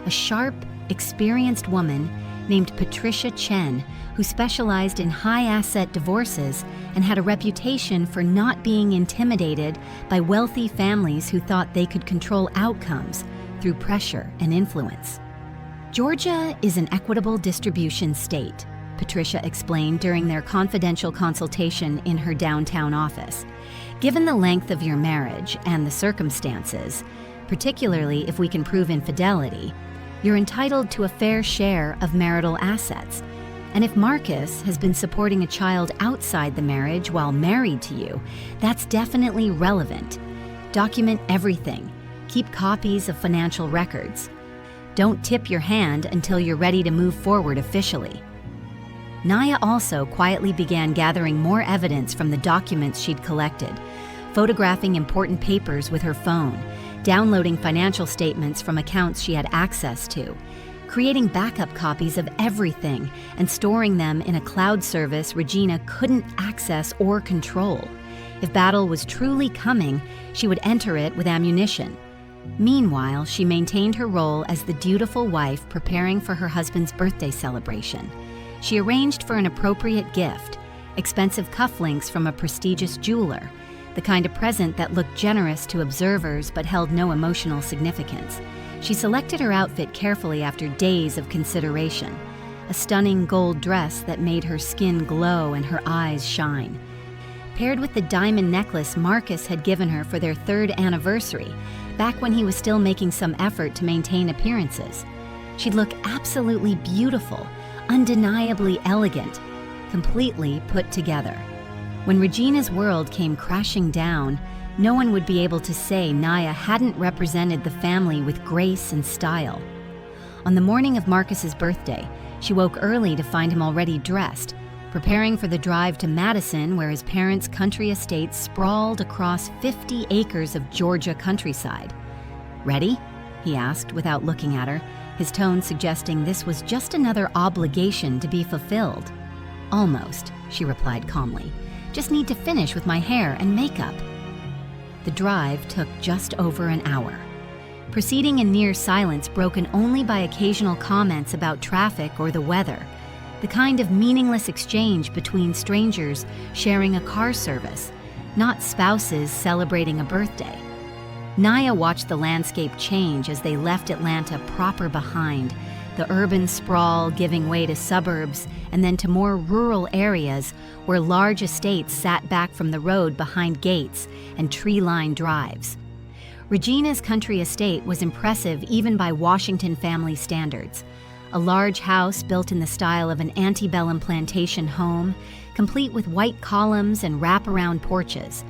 a sharp, experienced woman named Patricia Chen, who specialized in high-asset divorces and had a reputation for not being intimidated by wealthy families who thought they could control outcomes through pressure and influence. "Georgia is an equitable distribution state," Patricia explained during their confidential consultation in her downtown office. "Given the length of your marriage and the circumstances, particularly if we can prove infidelity, you're entitled to a fair share of marital assets. And if Marcus has been supporting a child outside the marriage while married to you, that's definitely relevant. Document everything. Keep copies of financial records. Don't tip your hand until you're ready to move forward officially." Naya also quietly began gathering more evidence from the documents she'd collected, photographing important papers with her phone, downloading financial statements from accounts she had access to, creating backup copies of everything and storing them in a cloud service Regina couldn't access or control. If battle was truly coming, she would enter it with ammunition. Meanwhile, she maintained her role as the dutiful wife preparing for her husband's birthday celebration. She arranged for an appropriate gift, expensive cufflinks from a prestigious jeweler, the kind of present that looked generous to observers but held no emotional significance. She selected her outfit carefully after days of consideration, a stunning gold dress that made her skin glow and her eyes shine. paired with the diamond necklace Marcus had given her for their 3rd anniversary, back when he was still making some effort to maintain appearances. She'd look absolutely beautiful, undeniably elegant, completely put together. When Regina's world came crashing down, no one would be able to say Naya hadn't represented the family with grace and style. On the morning of Marcus's birthday, she woke early to find him already dressed, preparing for the drive to Madison, where his parents' country estate sprawled across 50 acres of Georgia countryside. "Ready?" he asked without looking at her, his tone suggesting this was just another obligation to be fulfilled. "Almost," she replied calmly. "Just need to finish with my hair and makeup." The drive took just over an hour, proceeding in near silence broken only by occasional comments about traffic or the weather, the kind of meaningless exchange between strangers sharing a car service, not spouses celebrating a birthday. Naya watched the landscape change as they left Atlanta proper behind, the urban sprawl giving way to suburbs and then to more rural areas where large estates sat back from the road behind gates and tree-lined drives. Regina's country estate was impressive even by Washington family standards. A large house built in the style of an antebellum plantation home, complete with white columns and wraparound porches.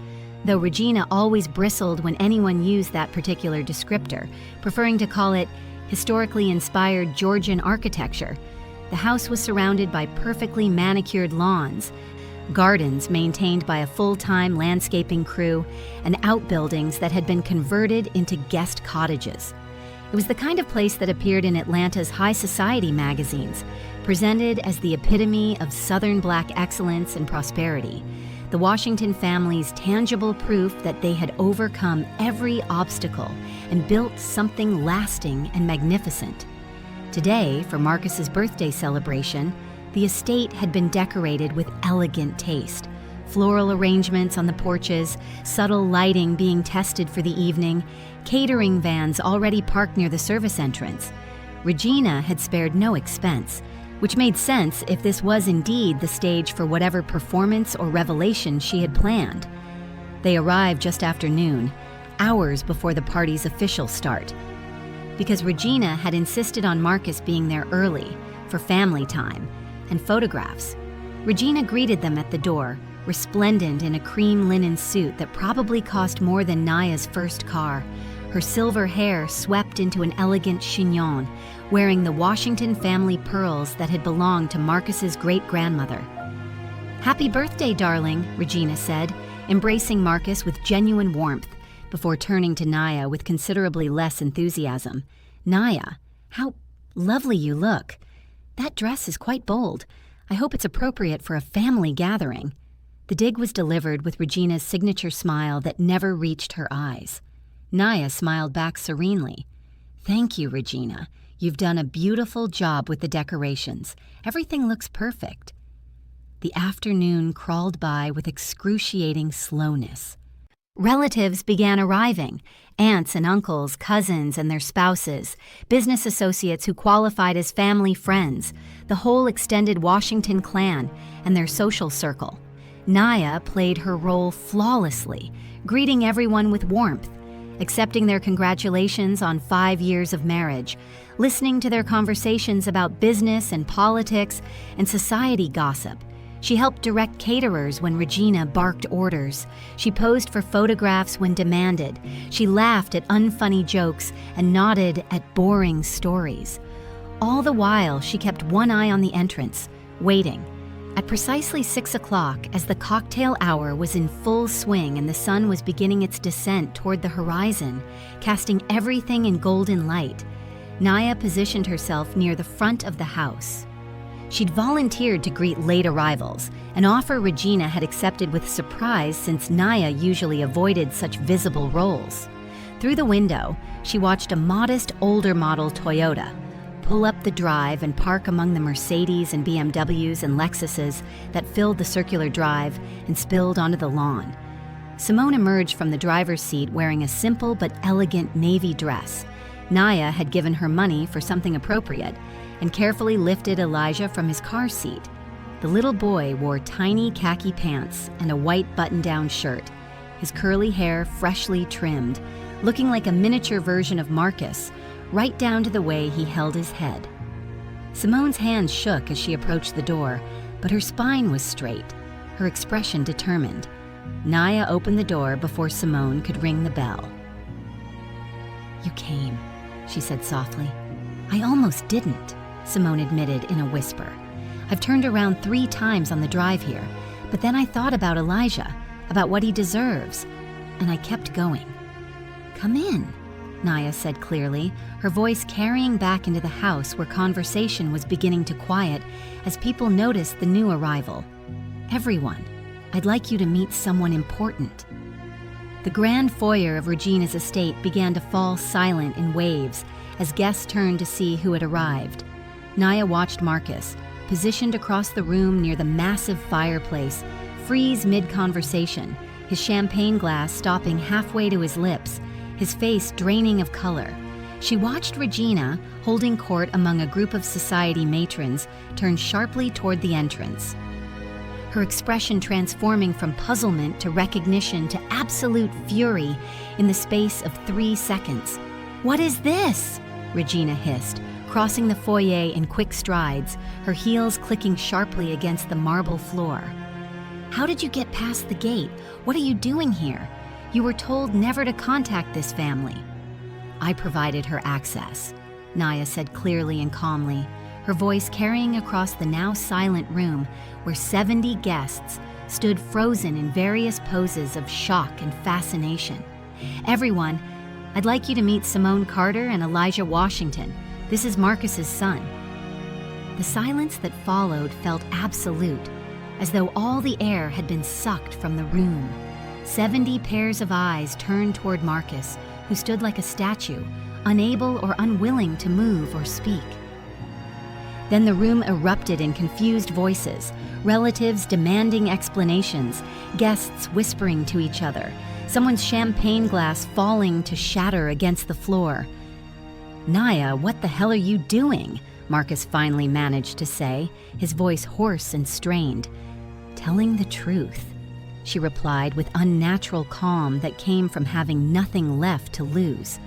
Though Regina always bristled when anyone used that particular descriptor, preferring to call it historically inspired Georgian architecture, the house was surrounded by perfectly manicured lawns, gardens maintained by a full-time landscaping crew, and outbuildings that had been converted into guest cottages. It was the kind of place that appeared in Atlanta's high society magazines, presented as the epitome of Southern Black excellence and prosperity, the Washington family's tangible proof that they had overcome every obstacle and built something lasting and magnificent. Today, for Marcus's birthday celebration, the estate had been decorated with elegant taste. Floral arrangements on the porches, subtle lighting being tested for the evening, catering vans already parked near the service entrance. Regina had spared no expense, which made sense if this was indeed the stage for whatever performance or revelation she had planned. They arrived just after noon, hours before the party's official start. Because Regina had insisted on Marcus being there early for family time and photographs, Regina greeted them at the door, resplendent in a cream linen suit that probably cost more than Naya's first car, her silver hair swept into an elegant chignon, wearing the Washington family pearls that had belonged to Marcus's great-grandmother. "Happy birthday, darling," Regina said, embracing Marcus with genuine warmth, before turning to Naya with considerably less enthusiasm. "Naya, how lovely you look. That dress is quite bold. I hope it's appropriate for a family gathering." The dig was delivered with Regina's signature smile that never reached her eyes. Naya smiled back serenely. "Thank you, Regina. You've done a beautiful job with the decorations. Everything looks perfect." The afternoon crawled by with excruciating slowness. Relatives began arriving, aunts and uncles, cousins and their spouses, business associates who qualified as family friends, the whole extended Washington clan, and their social circle. Naya played her role flawlessly, greeting everyone with warmth, accepting their congratulations on 5 years of marriage, listening to their conversations about business and politics and society gossip. She helped direct caterers when Regina barked orders. She posed for photographs when demanded. She laughed at unfunny jokes and nodded at boring stories. All the while, she kept one eye on the entrance, waiting. At precisely 6 o'clock, as the cocktail hour was in full swing and the sun was beginning its descent toward the horizon, casting everything in golden light, Naya positioned herself near the front of the house. She'd volunteered to greet late arrivals, an offer Regina had accepted with surprise since Naya usually avoided such visible roles. Through the window, she watched a modest older model Toyota pull up the drive and park among the Mercedes and BMWs and Lexuses that filled the circular drive and spilled onto the lawn. Simone emerged from the driver's seat wearing a simple but elegant navy dress. Naya had given her money for something appropriate and carefully lifted Elijah from his car seat. The little boy wore tiny khaki pants and a white button-down shirt, his curly hair freshly trimmed, looking like a miniature version of Marcus, right down to the way he held his head. Simone's hands shook as she approached the door, but her spine was straight, her expression determined. Naya opened the door before Simone could ring the bell. "You came," she said softly. "I almost didn't," Simone admitted in a whisper. "I've turned around 3 times on the drive here, but then I thought about Elijah, about what he deserves, and I kept going." "Come in," Naya said clearly, her voice carrying back into the house where conversation was beginning to quiet as people noticed the new arrival. "Everyone, I'd like you to meet someone important." The grand foyer of Regina's estate began to fall silent in waves as guests turned to see who had arrived. Naya watched Marcus, positioned across the room near the massive fireplace, freeze mid-conversation, his champagne glass stopping halfway to his lips, his face draining of color. She watched Regina, holding court among a group of society matrons, turn sharply toward the entrance, her expression transforming from puzzlement to recognition to absolute fury in the space of 3 seconds. "What is this?" Regina hissed, crossing the foyer in quick strides, her heels clicking sharply against the marble floor. "How did you get past the gate? What are you doing here? You were told never to contact this family." "I provided her access," Naya said clearly and calmly, her voice carrying across the now silent room where 70 guests stood frozen in various poses of shock and fascination. "Everyone, I'd like you to meet Simone Carter and Elijah Washington. This is Marcus's son." The silence that followed felt absolute, as though all the air had been sucked from the room. 70 pairs of eyes turned toward Marcus, who stood like a statue, unable or unwilling to move or speak. Then the room erupted in confused voices, relatives demanding explanations, guests whispering to each other, someone's champagne glass falling to shatter against the floor. "Naya, what the hell are you doing?" Marcus finally managed to say, his voice hoarse and strained. "Telling the truth," she replied with unnatural calm that came from having nothing left to lose.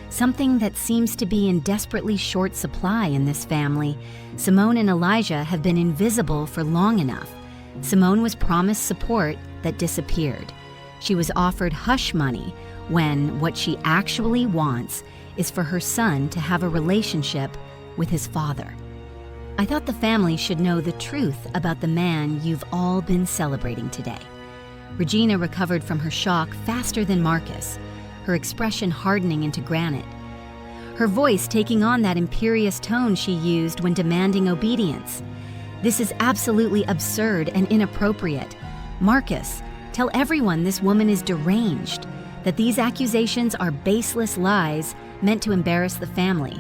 Something that seems to be in desperately short supply in this family. Simone and Elijah have been invisible for long enough. Simone was promised support that disappeared. She was offered hush money when what she actually wants is for her son to have a relationship with his father. "I thought the family should know the truth about the man you've all been celebrating today." Regina recovered from her shock faster than Marcus, her expression hardening into granite, her voice taking on that imperious tone she used when demanding obedience. "This is absolutely absurd and inappropriate. Marcus, tell everyone this woman is deranged, that these accusations are baseless lies meant to embarrass the family.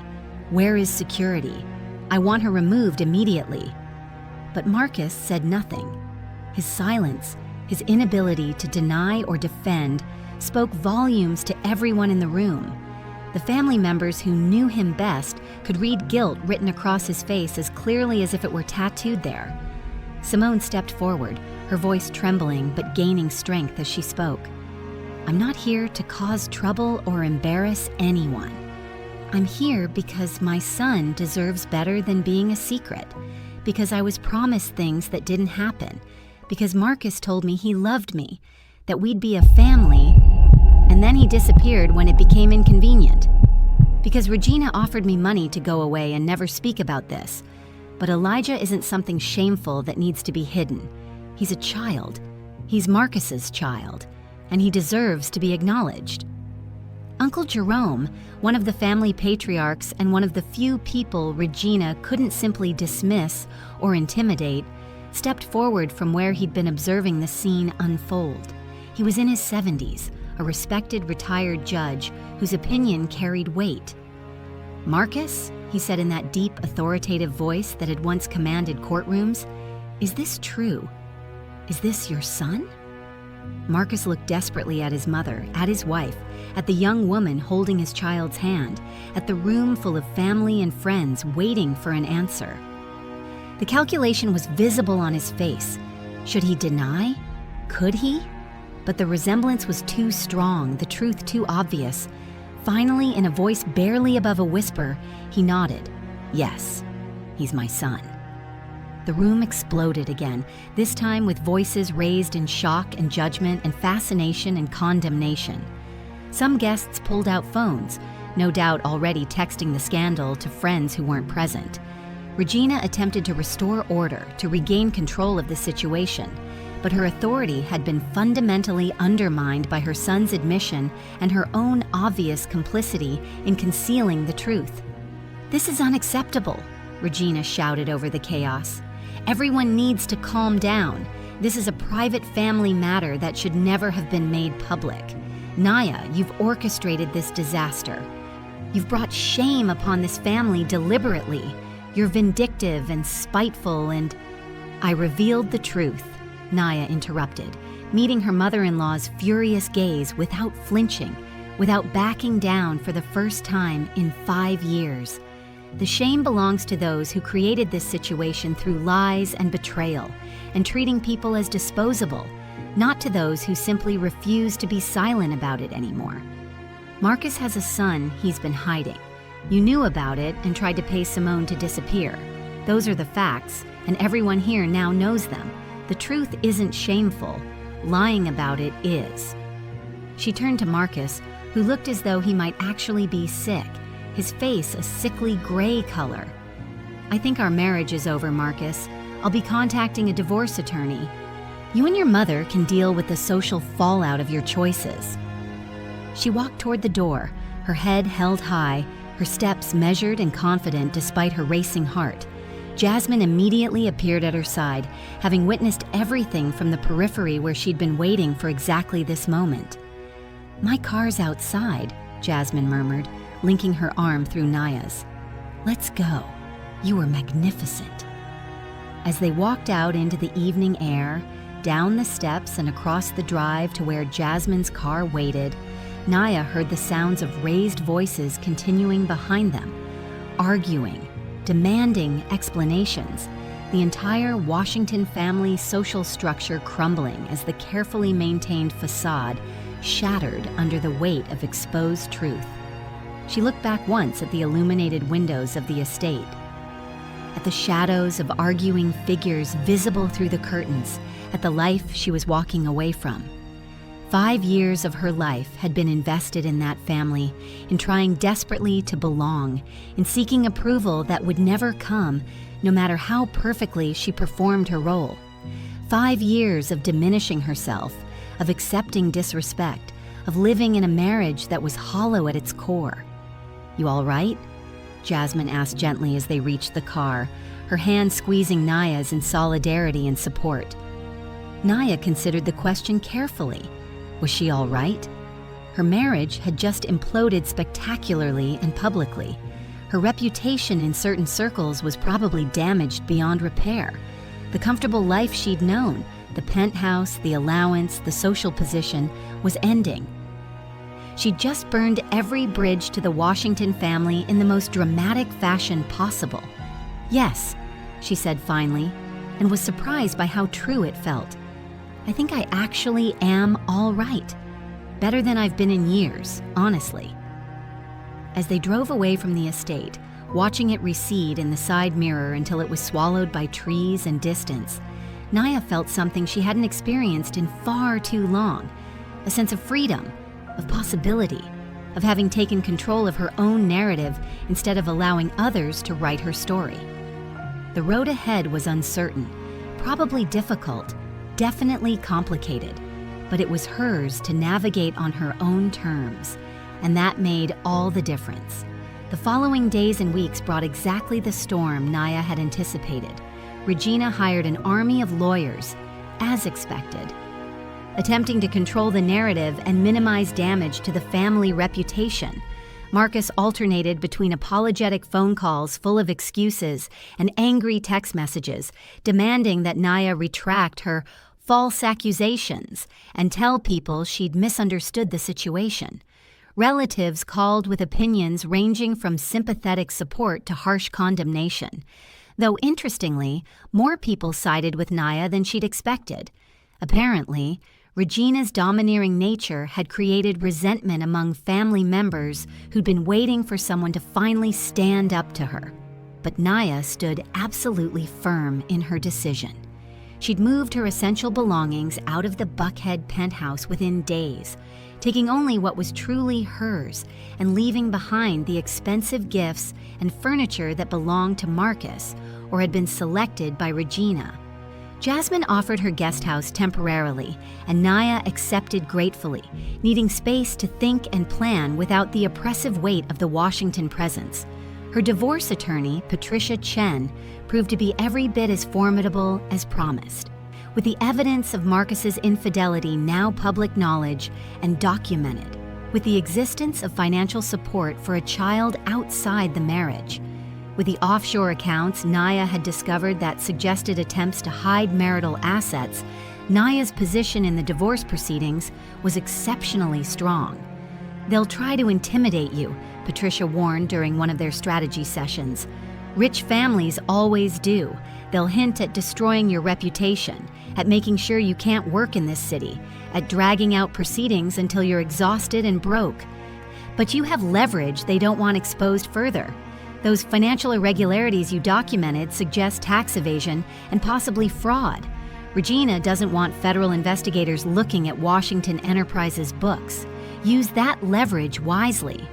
Where is security? I want her removed immediately." But Marcus said nothing. His silence, his inability to deny or defend, spoke volumes to everyone in the room. The family members who knew him best could read guilt written across his face as clearly as if it were tattooed there. Simone stepped forward, her voice trembling but gaining strength as she spoke. "I'm not here to cause trouble or embarrass anyone. I'm here because my son deserves better than being a secret, because I was promised things that didn't happen, because Marcus told me he loved me, that we'd be a family, and then he disappeared when it became inconvenient. Because Regina offered me money to go away and never speak about this. But Elijah isn't something shameful that needs to be hidden. He's a child. He's Marcus's child, and he deserves to be acknowledged." Uncle Jerome, one of the family patriarchs and one of the few people Regina couldn't simply dismiss or intimidate, stepped forward from where he'd been observing the scene unfold. He was in his 70s, a respected retired judge whose opinion carried weight. "Marcus," he said in that deep, authoritative voice that had once commanded courtrooms, "is this true? Is this your son?" Marcus looked desperately at his mother, at his wife, at the young woman holding his child's hand, at the room full of family and friends waiting for an answer. The calculation was visible on his face. Should he deny? Could he? But the resemblance was too strong, the truth too obvious. Finally, in a voice barely above a whisper, he nodded. Yes, he's my son. The room exploded again, this time with voices raised in shock and judgment and fascination and condemnation. Some guests pulled out phones, no doubt already texting the scandal to friends who weren't present. Regina attempted to restore order, to regain control of the situation, but her authority had been fundamentally undermined by her son's admission and her own obvious complicity in concealing the truth. "This is unacceptable," Regina shouted over the chaos. "Everyone needs to calm down. This is a private family matter that should never have been made public. Naya, you've orchestrated this disaster. You've brought shame upon this family deliberately. You're vindictive and spiteful and—" "I revealed the truth," Naya interrupted, meeting her mother-in-law's furious gaze without flinching, without backing down for the first time in 5 years. The shame belongs to those who created this situation through lies and betrayal, and treating people as disposable, not to those who simply refuse to be silent about it anymore. Marcus has a son he's been hiding. You knew about it and tried to pay Simone to disappear. Those are the facts, and everyone here now knows them. The truth isn't shameful. Lying about it is. She turned to Marcus, who looked as though he might actually be sick, his face a sickly gray color. "I think our marriage is over, Marcus. I'll be contacting a divorce attorney. You and your mother can deal with the social fallout of your choices." She walked toward the door, her head held high, her steps measured and confident despite her racing heart. Jasmine immediately appeared at her side, having witnessed everything from the periphery where she'd been waiting for exactly this moment. "My car's outside," Jasmine murmured, linking her arm through Naya's. "Let's go. You were magnificent." As they walked out into the evening air, down the steps and across the drive to where Jasmine's car waited, Naya heard the sounds of raised voices continuing behind them, arguing, demanding explanations, the entire Washington family social structure crumbling as the carefully maintained facade shattered under the weight of exposed truth. She looked back once at the illuminated windows of the estate, at the shadows of arguing figures visible through the curtains, at the life she was walking away from. 5 years of her life had been invested in that family, in trying desperately to belong, in seeking approval that would never come, no matter how perfectly she performed her role. 5 years of diminishing herself, of accepting disrespect, of living in a marriage that was hollow at its core. "You all right?" Jasmine asked gently as they reached the car, her hand squeezing Naya's in solidarity and support. Naya considered the question carefully. Was she all right? Her marriage had just imploded spectacularly and publicly. Her reputation in certain circles was probably damaged beyond repair. The comfortable life she'd known, the penthouse, the allowance, the social position, was ending. She'd just burned every bridge to the Washington family in the most dramatic fashion possible. "Yes," she said finally, and was surprised by how true it felt. "I think I actually am all right. Better than I've been in years, honestly." As they drove away from the estate, watching it recede in the side mirror until it was swallowed by trees and distance, Naya felt something she hadn't experienced in far too long, a sense of freedom, of possibility, of having taken control of her own narrative instead of allowing others to write her story. The road ahead was uncertain, probably difficult, definitely complicated, but it was hers to navigate on her own terms, and that made all the difference. The following days and weeks brought exactly the storm Naya had anticipated. Regina hired an army of lawyers, as expected, attempting to control the narrative and minimize damage to the family reputation. Marcus alternated between apologetic phone calls full of excuses and angry text messages, demanding that Naya retract her false accusations and tell people she'd misunderstood the situation. Relatives called with opinions ranging from sympathetic support to harsh condemnation. Though interestingly, more people sided with Naya than she'd expected. Apparently, Regina's domineering nature had created resentment among family members who'd been waiting for someone to finally stand up to her. But Naya stood absolutely firm in her decision. She'd moved her essential belongings out of the Buckhead penthouse within days, taking only what was truly hers and leaving behind the expensive gifts and furniture that belonged to Marcus or had been selected by Regina. Jasmine offered her guest house temporarily, and Naya accepted gratefully, needing space to think and plan without the oppressive weight of the Washington presence. Her divorce attorney, Patricia Chen, proved to be every bit as formidable as promised. With the evidence of Marcus's infidelity now public knowledge and documented, with the existence of financial support for a child outside the marriage, with the offshore accounts Naya had discovered that suggested attempts to hide marital assets, Naya's position in the divorce proceedings was exceptionally strong. "They'll try to intimidate you," Patricia warned during one of their strategy sessions. "Rich families always do. They'll hint at destroying your reputation, at making sure you can't work in this city, at dragging out proceedings until you're exhausted and broke. But you have leverage they don't want exposed further. Those financial irregularities you documented suggest tax evasion and possibly fraud. Regina doesn't want federal investigators looking at Washington Enterprises' books. Use that leverage wisely."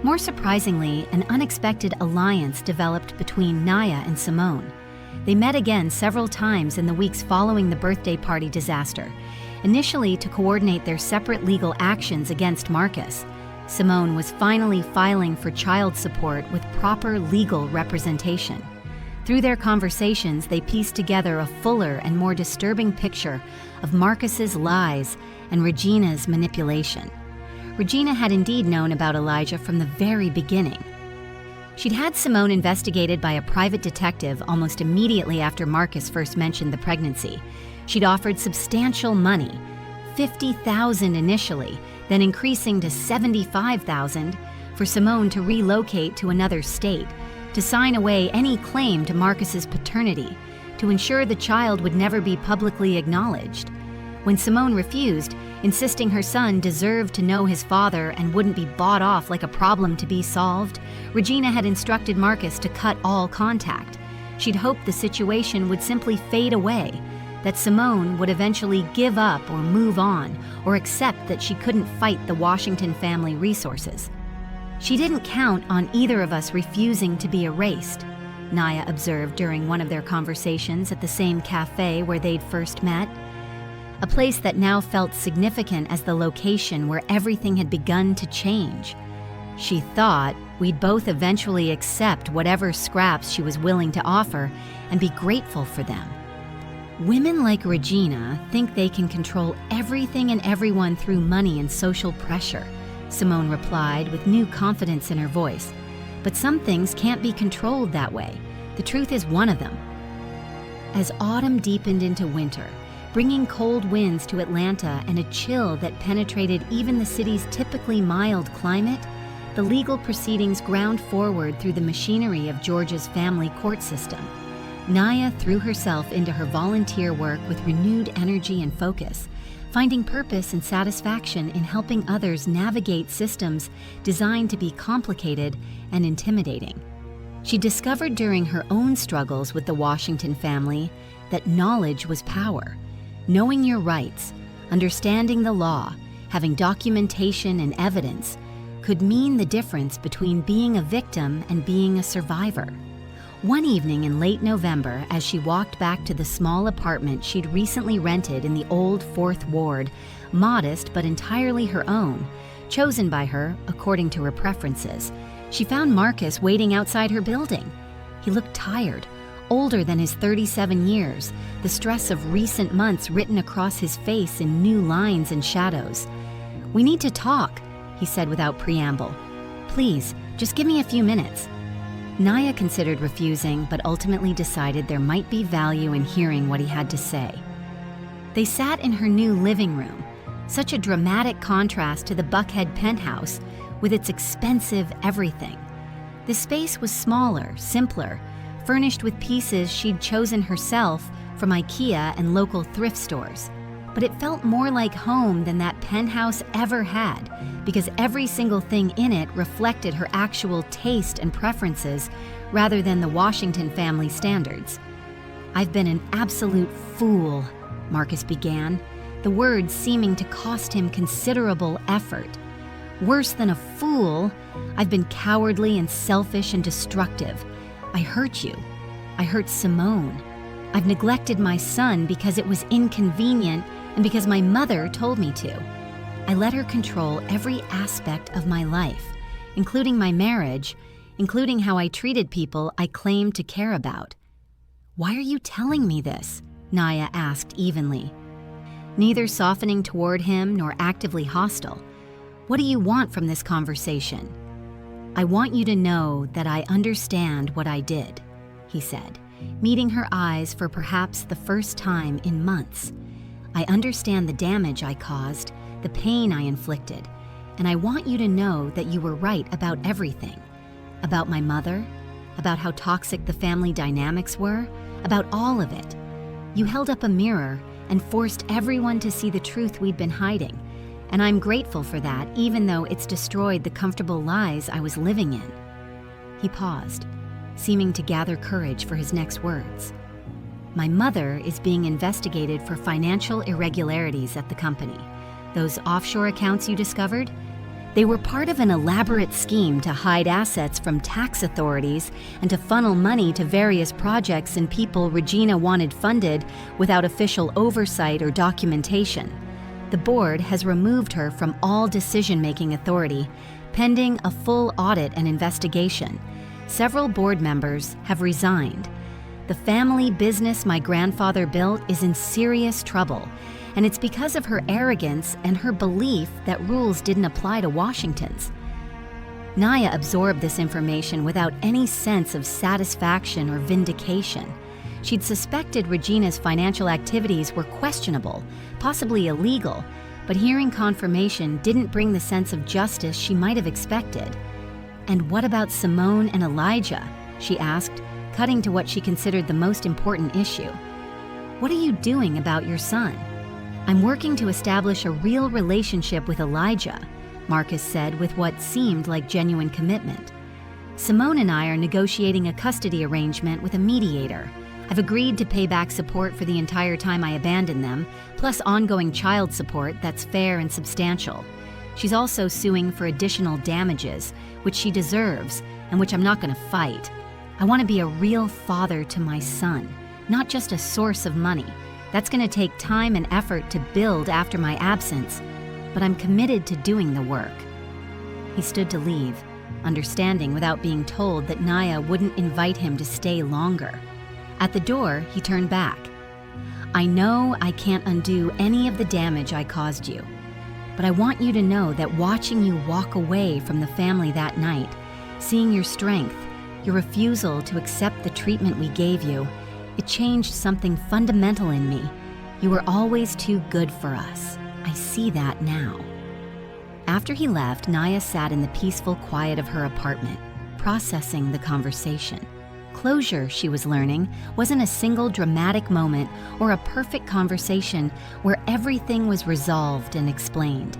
More surprisingly, an unexpected alliance developed between Naya and Simone. They met again several times in the weeks following the birthday party disaster, initially to coordinate their separate legal actions against Marcus. Simone was finally filing for child support with proper legal representation. Through their conversations, they pieced together a fuller and more disturbing picture of Marcus's lies and Regina's manipulation. Regina had indeed known about Elijah from the very beginning. She'd had Simone investigated by a private detective almost immediately after Marcus first mentioned the pregnancy. She'd offered substantial money, $50,000 initially, then increasing to $75,000, for Simone to relocate to another state, to sign away any claim to Marcus's paternity, to ensure the child would never be publicly acknowledged. When Simone refused, insisting her son deserved to know his father and wouldn't be bought off like a problem to be solved, Regina had instructed Marcus to cut all contact. She'd hoped the situation would simply fade away, that Simone would eventually give up or move on, or accept that she couldn't fight the Washington family resources. "She didn't count on either of us refusing to be erased," Naya observed during one of their conversations at the same cafe where they'd first met. A place that now felt significant as the location where everything had begun to change. She thought we'd both eventually accept whatever scraps she was willing to offer and be grateful for them. "Women like Regina think they can control everything and everyone through money and social pressure," Simone replied with new confidence in her voice. "But some things can't be controlled that way. The truth is one of them." As autumn deepened into winter, bringing cold winds to Atlanta and a chill that penetrated even the city's typically mild climate, the legal proceedings ground forward through the machinery of Georgia's family court system. Naya threw herself into her volunteer work with renewed energy and focus, finding purpose and satisfaction in helping others navigate systems designed to be complicated and intimidating. She discovered during her own struggles with the Washington family that knowledge was power. Knowing your rights, understanding the law, having documentation and evidence could mean the difference between being a victim and being a survivor. One evening in late November, as she walked back to the small apartment she'd recently rented in the old Fourth Ward, modest but entirely her own, chosen by her according to her preferences, she found Marcus waiting outside her building. He looked tired, older than his 37 years, the stress of recent months written across his face in new lines and shadows. "We need to talk," he said without preamble. "Please, just give me a few minutes." Naya considered refusing, but ultimately decided there might be value in hearing what he had to say. They sat in her new living room, such a dramatic contrast to the Buckhead penthouse with its expensive everything. The space was smaller, simpler, furnished with pieces she'd chosen herself from IKEA and local thrift stores. But it felt more like home than that penthouse ever had, because every single thing in it reflected her actual taste and preferences rather than the Washington family standards. "I've been an absolute fool," Marcus began, the words seeming to cost him considerable effort. "Worse than a fool, I've been cowardly and selfish and destructive. I hurt you. I hurt Simone. I've neglected my son because it was inconvenient and because my mother told me to. I let her control every aspect of my life, including my marriage, including how I treated people I claimed to care about." "Why are you telling me this?" Naya asked evenly, neither softening toward him nor actively hostile. "What do you want from this conversation?" "I want you to know that I understand what I did," he said, meeting her eyes for perhaps the first time in months. "I understand the damage I caused, the pain I inflicted, and I want you to know that you were right about everything. About my mother, about how toxic the family dynamics were, about all of it. You held up a mirror and forced everyone to see the truth we'd been hiding, and I'm grateful for that, even though it's destroyed the comfortable lies I was living in." He paused, seeming to gather courage for his next words. "My mother is being investigated for financial irregularities at the company. Those offshore accounts you discovered? They were part of an elaborate scheme to hide assets from tax authorities and to funnel money to various projects and people Regina wanted funded without official oversight or documentation. The board has removed her from all decision-making authority, pending a full audit and investigation. Several board members have resigned. The family business my grandfather built is in serious trouble, and it's because of her arrogance and her belief that rules didn't apply to Washington's." Naya absorbed this information without any sense of satisfaction or vindication. She'd suspected Regina's financial activities were questionable, possibly illegal, but hearing confirmation didn't bring the sense of justice she might have expected. "And what about Simone and Elijah?" she asked, cutting to what she considered the most important issue. "What are you doing about your son?" "I'm working to establish a real relationship with Elijah," Marcus said with what seemed like genuine commitment. "Simone and I are negotiating a custody arrangement with a mediator. I've agreed to pay back support for the entire time I abandoned them, plus ongoing child support that's fair and substantial. She's also suing for additional damages, which she deserves and which I'm not going to fight. I want to be a real father to my son, not just a source of money. That's going to take time and effort to build after my absence, but I'm committed to doing the work." He stood to leave, understanding without being told that Naya wouldn't invite him to stay longer. At the door, he turned back. "I know I can't undo any of the damage I caused you, but I want you to know that watching you walk away from the family that night, seeing your strength, your refusal to accept the treatment we gave you, it changed something fundamental in me. You were always too good for us. I see that now." After he left, Naya sat in the peaceful quiet of her apartment, processing the conversation. Closure, she was learning, wasn't a single dramatic moment or a perfect conversation where everything was resolved and explained.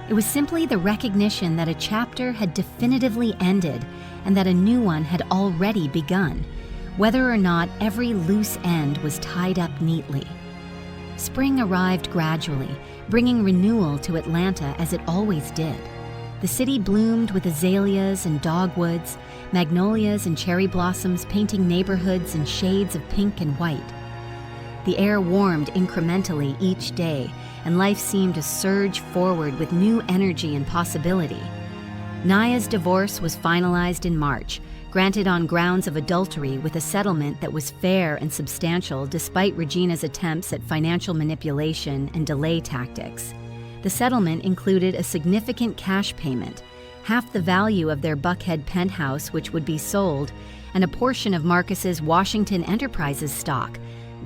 It was simply the recognition that a chapter had definitively ended and that a new one had already begun, whether or not every loose end was tied up neatly. Spring arrived gradually, bringing renewal to Atlanta as it always did. The city bloomed with azaleas and dogwoods, magnolias and cherry blossoms painting neighborhoods in shades of pink and white. The air warmed incrementally each day, and life seemed to surge forward with new energy and possibility. Naya's divorce was finalized in March, granted on grounds of adultery with a settlement that was fair and substantial despite Regina's attempts at financial manipulation and delay tactics. The settlement included a significant cash payment, half the value of their Buckhead penthouse which would be sold, and a portion of Marcus's Washington Enterprises stock,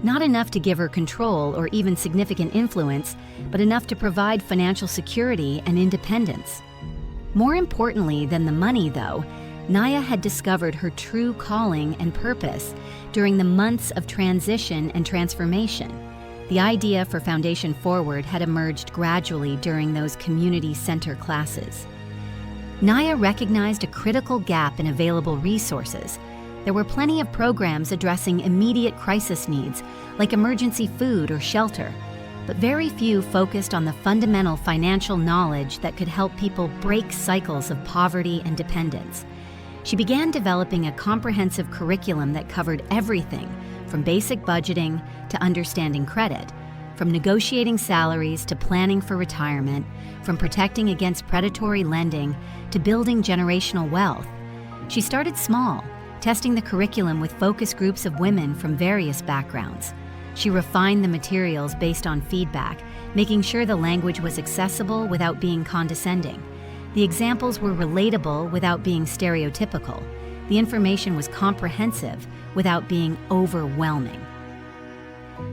not enough to give her control or even significant influence, but enough to provide financial security and independence. More importantly than the money, though, Naya had discovered her true calling and purpose during the months of transition and transformation. The idea for Foundation Forward had emerged gradually during those community center classes. Naya recognized a critical gap in available resources. There were plenty of programs addressing immediate crisis needs, like emergency food or shelter, but very few focused on the fundamental financial knowledge that could help people break cycles of poverty and dependence. She began developing a comprehensive curriculum that covered everything from basic budgeting to understanding credit, from negotiating salaries to planning for retirement, from protecting against predatory lending to building generational wealth. She started small, testing the curriculum with focus groups of women from various backgrounds. She refined the materials based on feedback, making sure the language was accessible without being condescending. The examples were relatable without being stereotypical. The information was comprehensive without being overwhelming.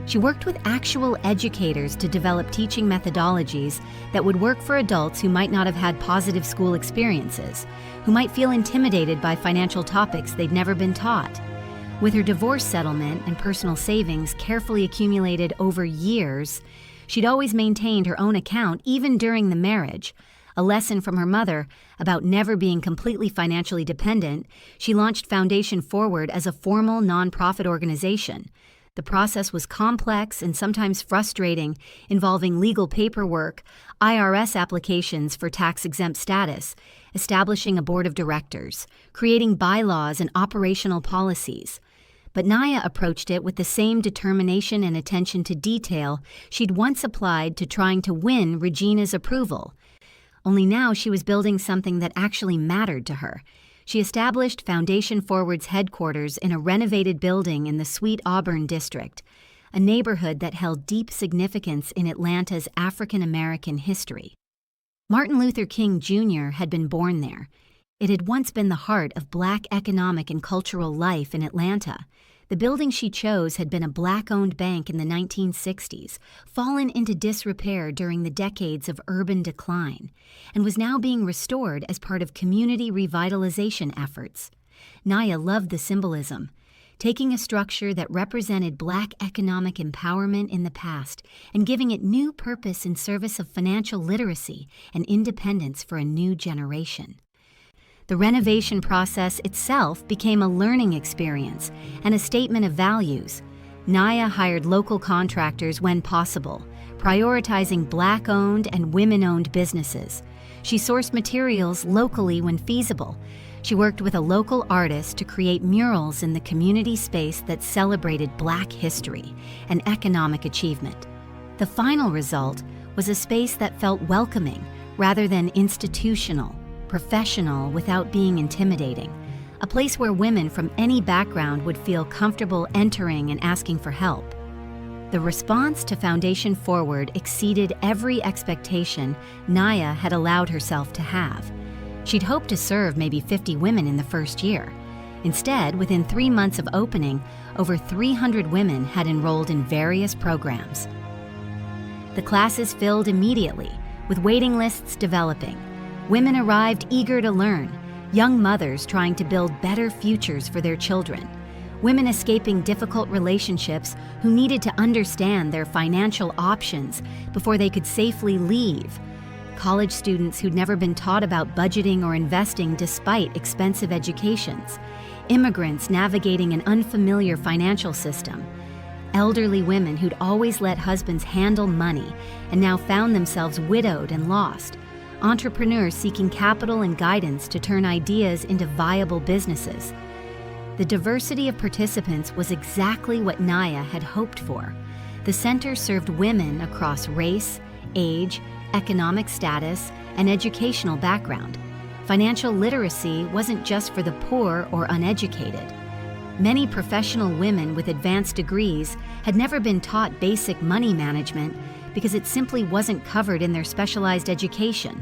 She worked with actual educators to develop teaching methodologies that would work for adults who might not have had positive school experiences, who might feel intimidated by financial topics they'd never been taught. With her divorce settlement and personal savings carefully accumulated over years, she'd always maintained her own account even during the marriage. A lesson from her mother about never being completely financially dependent, she launched Foundation Forward as a formal nonprofit organization. The process was complex and sometimes frustrating, involving legal paperwork, IRS applications for tax-exempt status, establishing a board of directors, creating bylaws and operational policies. But Naya approached it with the same determination and attention to detail she'd once applied to trying to win Regina's approval. Only now she was building something that actually mattered to her. She established Foundation Forward's headquarters in a renovated building in the Sweet Auburn district, a neighborhood that held deep significance in Atlanta's African-American history. Martin Luther King Jr. had been born there. It had once been the heart of Black economic and cultural life in Atlanta. The building she chose had been a Black-owned bank in the 1960s, fallen into disrepair during the decades of urban decline, and was now being restored as part of community revitalization efforts. Naya loved the symbolism, taking a structure that represented Black economic empowerment in the past and giving it new purpose in service of financial literacy and independence for a new generation. The renovation process itself became a learning experience and a statement of values. Naya hired local contractors when possible, prioritizing Black-owned and women-owned businesses. She sourced materials locally when feasible. She worked with a local artist to create murals in the community space that celebrated Black history and economic achievement. The final result was a space that felt welcoming rather than institutional, professional without being intimidating, a place where women from any background would feel comfortable entering and asking for help. The response to Foundation Forward exceeded every expectation Naya had allowed herself to have. She'd hoped to serve maybe 50 women in the first year. Instead, within 3 months of opening, over 300 women had enrolled in various programs. The classes filled immediately, with waiting lists developing. Women arrived eager to learn, young mothers trying to build better futures for their children, women escaping difficult relationships who needed to understand their financial options before they could safely leave, college students who'd never been taught about budgeting or investing despite expensive educations, immigrants navigating an unfamiliar financial system, elderly women who'd always let husbands handle money and now found themselves widowed and lost, entrepreneurs seeking capital and guidance to turn ideas into viable businesses. The diversity of participants was exactly what Naya had hoped for. The center served women across race, age, economic status, and educational background. Financial literacy wasn't just for the poor or uneducated. Many professional women with advanced degrees had never been taught basic money management because it simply wasn't covered in their specialized education.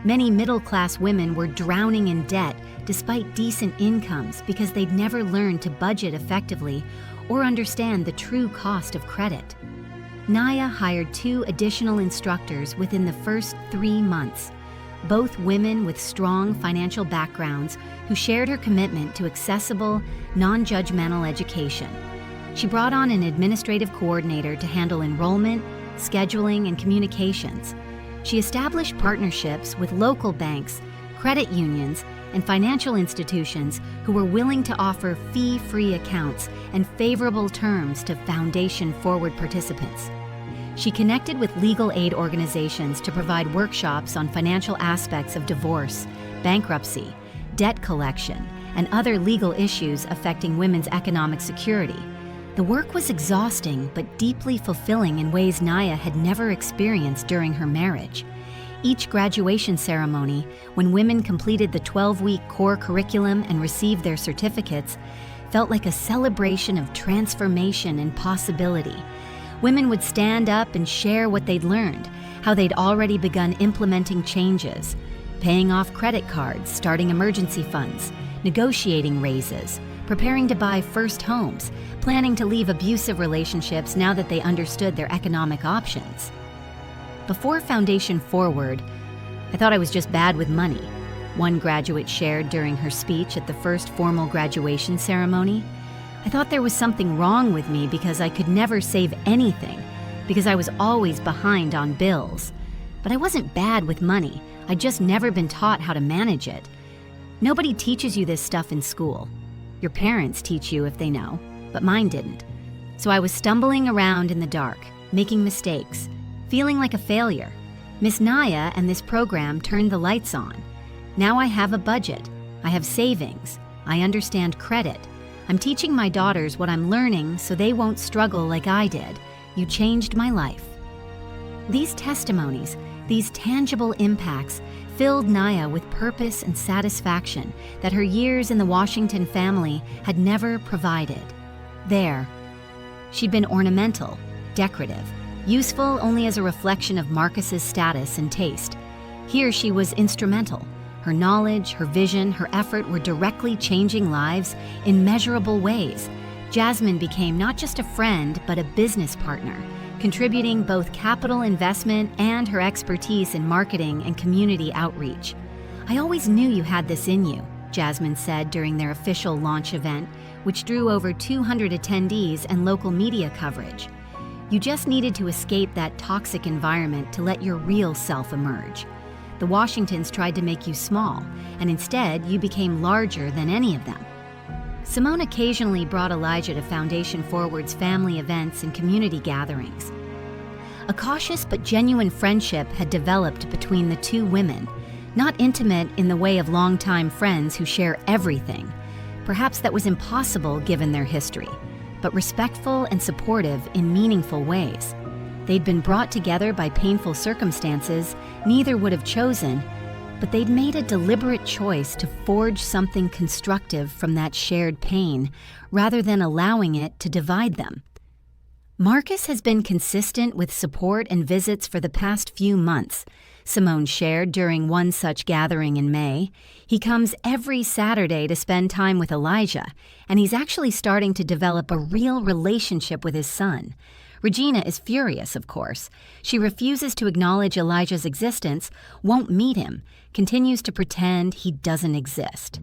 Many middle-class women were drowning in debt despite decent incomes because they'd never learned to budget effectively or understand the true cost of credit. Naya hired 2 additional instructors within the first 3 months. both women with strong financial backgrounds who shared her commitment to accessible, non-judgmental education. She brought on an administrative coordinator to handle enrollment, scheduling, and communications. She established partnerships with local banks, credit unions, and financial institutions who were willing to offer fee-free accounts and favorable terms to Foundation Forward participants. She connected with legal aid organizations to provide workshops on financial aspects of divorce, bankruptcy, debt collection, and other legal issues affecting women's economic security. The work was exhausting but deeply fulfilling in ways Naya had never experienced during her marriage. Each graduation ceremony, when women completed the 12-week core curriculum and received their certificates, felt like a celebration of transformation and possibility. Women would stand up and share what they'd learned, how they'd already begun implementing changes, paying off credit cards, starting emergency funds, negotiating raises, preparing to buy first homes, planning to leave abusive relationships now that they understood their economic options. Before Foundation Forward, I thought I was just bad with money, one graduate shared during her speech at the first formal graduation ceremony. I thought there was something wrong with me because I could never save anything, because I was always behind on bills. But I wasn't bad with money. I'd just never been taught how to manage it. Nobody teaches you this stuff in school. Your parents teach you if they know, but mine didn't. So I was stumbling around in the dark, making mistakes, feeling like a failure. Miss Naya and this program turned the lights on. Now I have a budget. I have savings. I understand credit. I'm teaching my daughters what I'm learning so they won't struggle like I did. You changed my life. These testimonies, these tangible impacts, filled Naya with purpose and satisfaction that her years in the Washington family had never provided. There, she'd been ornamental, decorative, useful only as a reflection of Marcus's status and taste. Here she was instrumental. Her knowledge, her vision, her effort were directly changing lives in measurable ways. Jasmine became not just a friend, but a business partner, contributing both capital investment and her expertise in marketing and community outreach. "I always knew you had this in you," Jasmine said during their official launch event, which drew over 200 attendees and local media coverage. "You just needed to escape that toxic environment to let your real self emerge. The Washingtons tried to make you small, and instead you became larger than any of them." Simone occasionally brought Elijah to Foundation Forward's family events and community gatherings. A cautious but genuine friendship had developed between the two women, not intimate in the way of longtime friends who share everything. Perhaps that was impossible given their history, but respectful and supportive in meaningful ways. They'd been brought together by painful circumstances neither would have chosen, but they'd made a deliberate choice to forge something constructive from that shared pain rather than allowing it to divide them. Marcus has been consistent with support and visits for the past few months, Simone shared during one such gathering in May. He comes every Saturday to spend time with Elijah, and he's actually starting to develop a real relationship with his son. Regina is furious, of course. She refuses to acknowledge Elijah's existence, won't meet him, continues to pretend he doesn't exist.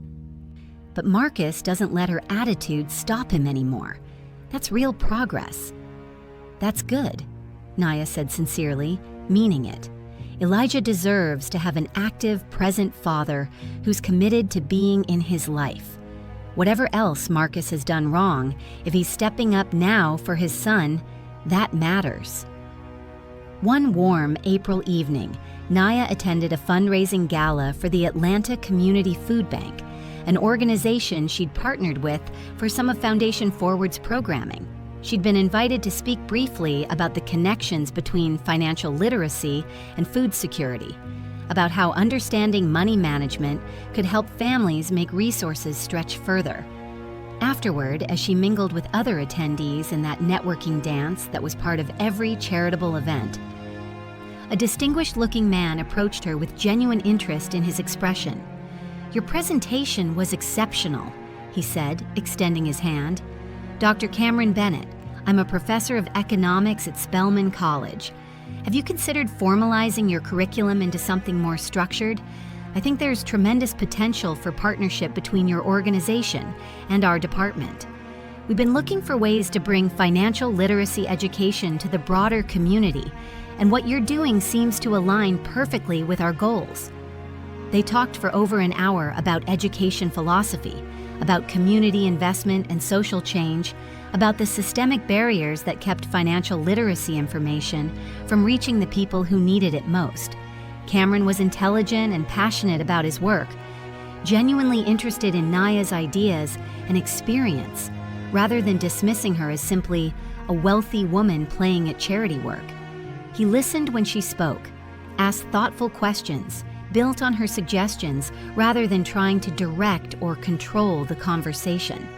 But Marcus doesn't let her attitude stop him anymore. That's real progress. "That's good," Naya said sincerely, meaning it. Elijah deserves to have an active, present father who's committed to being in his life. Whatever else Marcus has done wrong, if he's stepping up now for his son, that matters. One warm April evening, Naya attended a fundraising gala for the Atlanta Community Food Bank, an organization she'd partnered with for some of Foundation Forward's programming. She'd been invited to speak briefly about the connections between financial literacy and food security, about how understanding money management could help families make resources stretch further. Afterward, as she mingled with other attendees in that networking dance that was part of every charitable event, a distinguished-looking man approached her with genuine interest in his expression. "Your presentation was exceptional," he said, extending his hand. "Dr. Cameron Bennett, I'm a professor of economics at Spelman College. Have you considered formalizing your curriculum into something more structured? I think there's tremendous potential for partnership between your organization and our department. We've been looking for ways to bring financial literacy education to the broader community, and what you're doing seems to align perfectly with our goals. They talked for over an hour about education philosophy, about community investment and social change, about the systemic barriers that kept financial literacy information from reaching the people who needed it most. Cameron was intelligent and passionate about his work, genuinely interested in Naya's ideas and experience, rather than dismissing her as simply a wealthy woman playing at charity work. He listened when she spoke, asked thoughtful questions, built on her suggestions rather than trying to direct or control the conversation.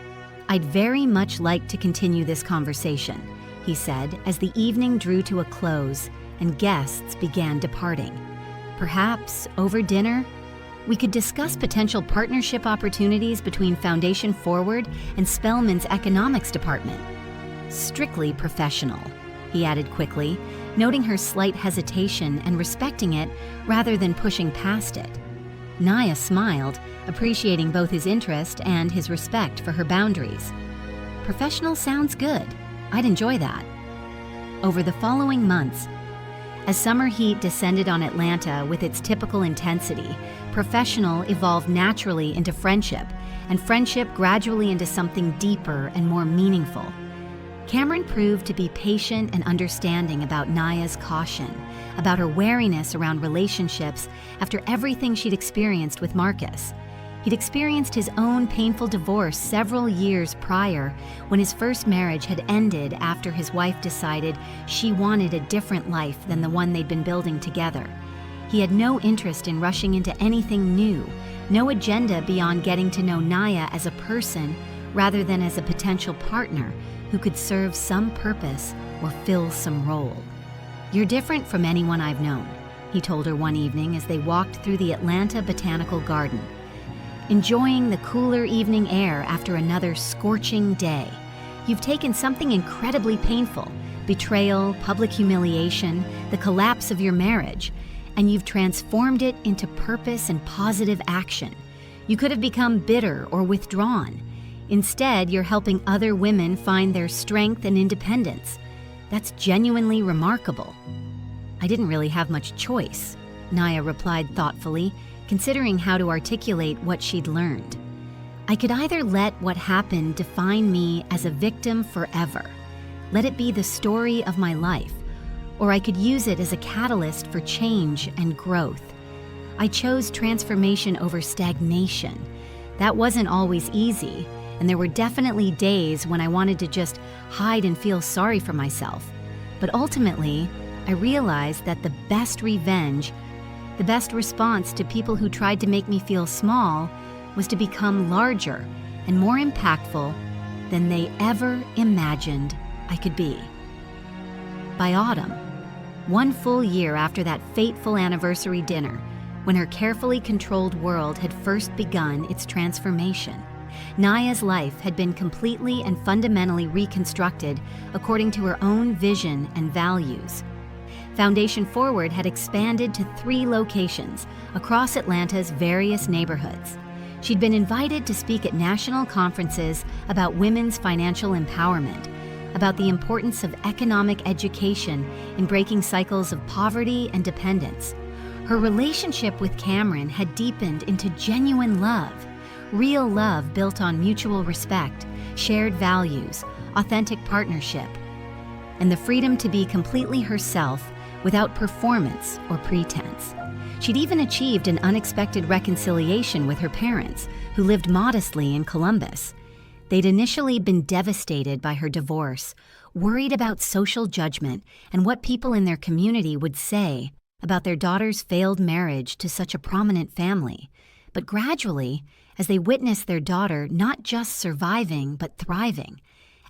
"I'd very much like to continue this conversation," he said as the evening drew to a close and guests began departing. "Perhaps over dinner, we could discuss potential partnership opportunities between Foundation Forward and Spellman's Economics Department." "Strictly professional," he added quickly, noting her slight hesitation and respecting it rather than pushing past it. Naya smiled, appreciating both his interest and his respect for her boundaries. "Professional sounds good. I'd enjoy that." Over the following months, as summer heat descended on Atlanta with its typical intensity, professional evolved naturally into friendship, and friendship gradually into something deeper and more meaningful. Cameron proved to be patient and understanding about Naya's caution, about her wariness around relationships after everything she'd experienced with Marcus. He'd experienced his own painful divorce several years prior, when his first marriage had ended after his wife decided she wanted a different life than the one they'd been building together. He had no interest in rushing into anything new, no agenda beyond getting to know Naya as a person rather than as a potential partner who could serve some purpose or fill some role. "You're different from anyone I've known," he told her one evening as they walked through the Atlanta Botanical Garden, enjoying the cooler evening air after another scorching day. "You've taken something incredibly painful, betrayal, public humiliation, the collapse of your marriage, and you've transformed it into purpose and positive action. You could have become bitter or withdrawn. Instead, you're helping other women find their strength and independence. That's genuinely remarkable." "I didn't really have much choice," Naya replied thoughtfully, considering how to articulate what she'd learned. "I could either let what happened define me as a victim forever, let it be the story of my life, or I could use it as a catalyst for change and growth. I chose transformation over stagnation. That wasn't always easy, and there were definitely days when I wanted to just hide and feel sorry for myself. But ultimately, I realized that the best revenge, the best response to people who tried to make me feel small, was to become larger and more impactful than they ever imagined I could be." By autumn, one full year after that fateful anniversary dinner, when her carefully controlled world had first begun its transformation, Naya's life had been completely and fundamentally reconstructed according to her own vision and values. Foundation Forward had expanded to 3 locations across Atlanta's various neighborhoods. She'd been invited to speak at national conferences about women's financial empowerment, about the importance of economic education in breaking cycles of poverty and dependence. Her relationship with Cameron had deepened into genuine love, real love built on mutual respect, shared values, authentic partnership, and the freedom to be completely herself without performance or pretense. She'd even achieved an unexpected reconciliation with her parents, who lived modestly in Columbus. They'd initially been devastated by her divorce, worried about social judgment and what people in their community would say about their daughter's failed marriage to such a prominent family. But gradually, as they witnessed their daughter not just surviving but thriving,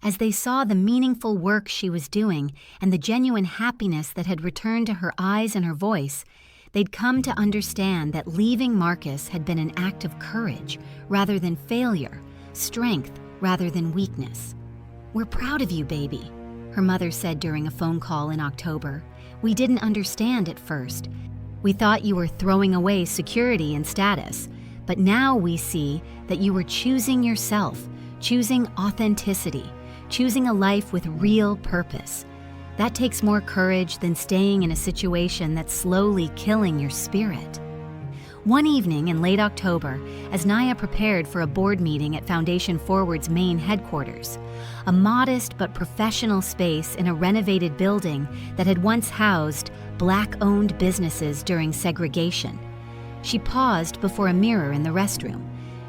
as they saw the meaningful work she was doing and the genuine happiness that had returned to her eyes and her voice, they'd come to understand that leaving Marcus had been an act of courage rather than failure, strength rather than weakness. "We're proud of you, baby," her mother said during a phone call in October, We didn't understand at first. We thought you were throwing away security and status, but now we see that you were choosing yourself, choosing authenticity, choosing a life with real purpose. That takes more courage than staying in a situation that's slowly killing your spirit. One evening in late October, as Naya prepared for a board meeting at Foundation Forward's main headquarters, a modest but professional space in a renovated building that had once housed Black-owned businesses during segregation, she paused before a mirror in the restroom.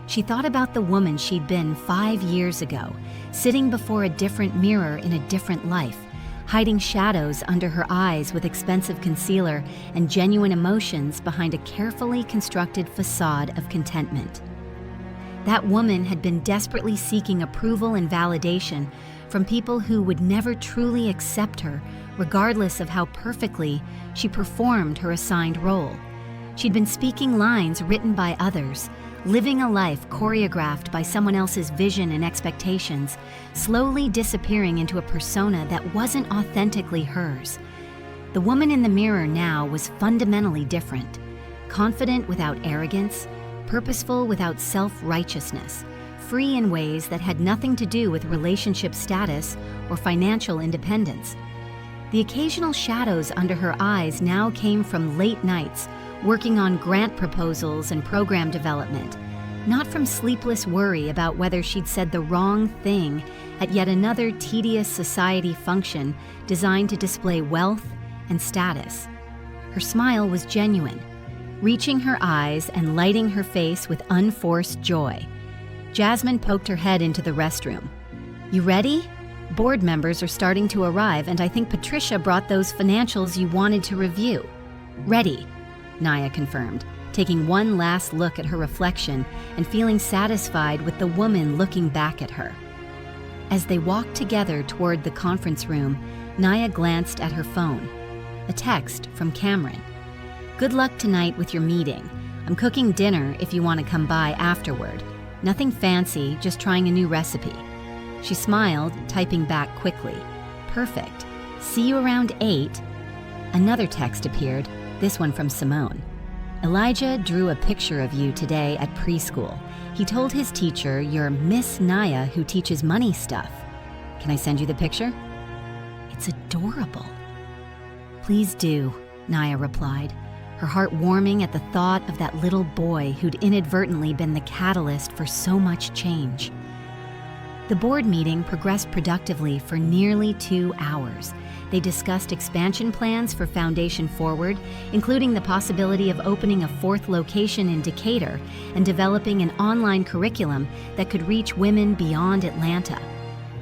She thought about the woman she'd been 5 years ago, sitting before a different mirror in a different life, hiding shadows under her eyes with expensive concealer and genuine emotions behind a carefully constructed facade of contentment. That woman had been desperately seeking approval and validation from people who would never truly accept her, regardless of how perfectly she performed her assigned role. She'd been speaking lines written by others, living a life choreographed by someone else's vision and expectations, slowly disappearing into a persona that wasn't authentically hers. The woman in the mirror now was fundamentally different, confident without arrogance, purposeful without self-righteousness, free in ways that had nothing to do with relationship status or financial independence. The occasional shadows under her eyes now came from late nights, working on grant proposals and program development, not from sleepless worry about whether she'd said the wrong thing at yet another tedious society function designed to display wealth and status. Her smile was genuine, reaching her eyes and lighting her face with unforced joy. Jasmine poked her head into the restroom. "You ready? Board members are starting to arrive, and I think Patricia brought those financials you wanted to review." "Ready," Naya confirmed, taking one last look at her reflection and feeling satisfied with the woman looking back at her. As they walked together toward the conference room, Naya glanced at her phone. A text from Cameron. "Good luck tonight with your meeting. I'm cooking dinner if you want to come by afterward. Nothing fancy, just trying a new recipe." She smiled, typing back quickly. "Perfect. See you around 8. Another text appeared, this one from Simone. "Elijah drew a picture of you today at preschool. He told his teacher you're Miss Naya who teaches money stuff. Can I send you the picture?" "It's adorable." "Please do," Naya replied, her heart warming at the thought of that little boy who'd inadvertently been the catalyst for so much change. The board meeting progressed productively for nearly 2 hours. They discussed expansion plans for Foundation Forward, including the possibility of opening a 4th location in Decatur and developing an online curriculum that could reach women beyond Atlanta.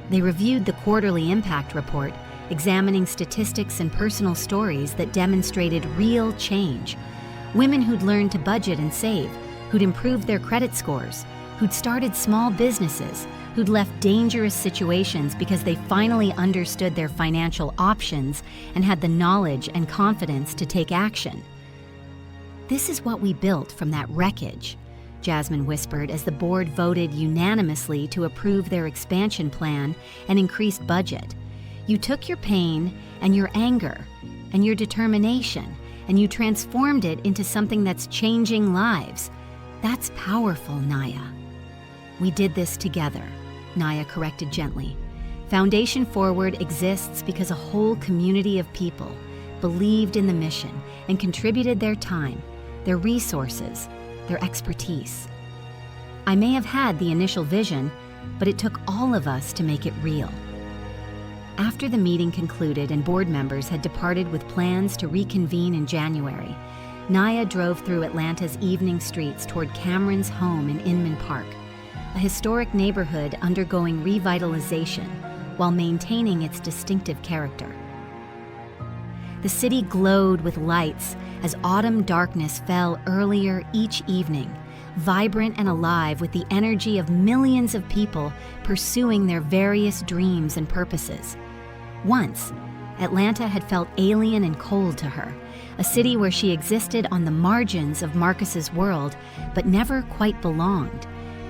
They reviewed the quarterly impact report, examining statistics and personal stories that demonstrated real change. Women who'd learned to budget and save, who'd improved their credit scores, who'd started small businesses, who'd left dangerous situations because they finally understood their financial options and had the knowledge and confidence to take action. "This is what we built from that wreckage," Jasmine whispered as the board voted unanimously to approve their expansion plan and increased budget. "You took your pain and your anger and your determination and you transformed it into something that's changing lives. That's powerful, Naya." "We did this together," Naya corrected gently. "Foundation Forward exists because a whole community of people believed in the mission and contributed their time, their resources, their expertise. I may have had the initial vision, but it took all of us to make it real." After the meeting concluded and board members had departed with plans to reconvene in January, Naya drove through Atlanta's evening streets toward Cameron's home in Inman Park, a historic neighborhood undergoing revitalization while maintaining its distinctive character. The city glowed with lights as autumn darkness fell earlier each evening, vibrant and alive with the energy of millions of people pursuing their various dreams and purposes. Once, Atlanta had felt alien and cold to her, a city where she existed on the margins of Marcus's world but never quite belonged.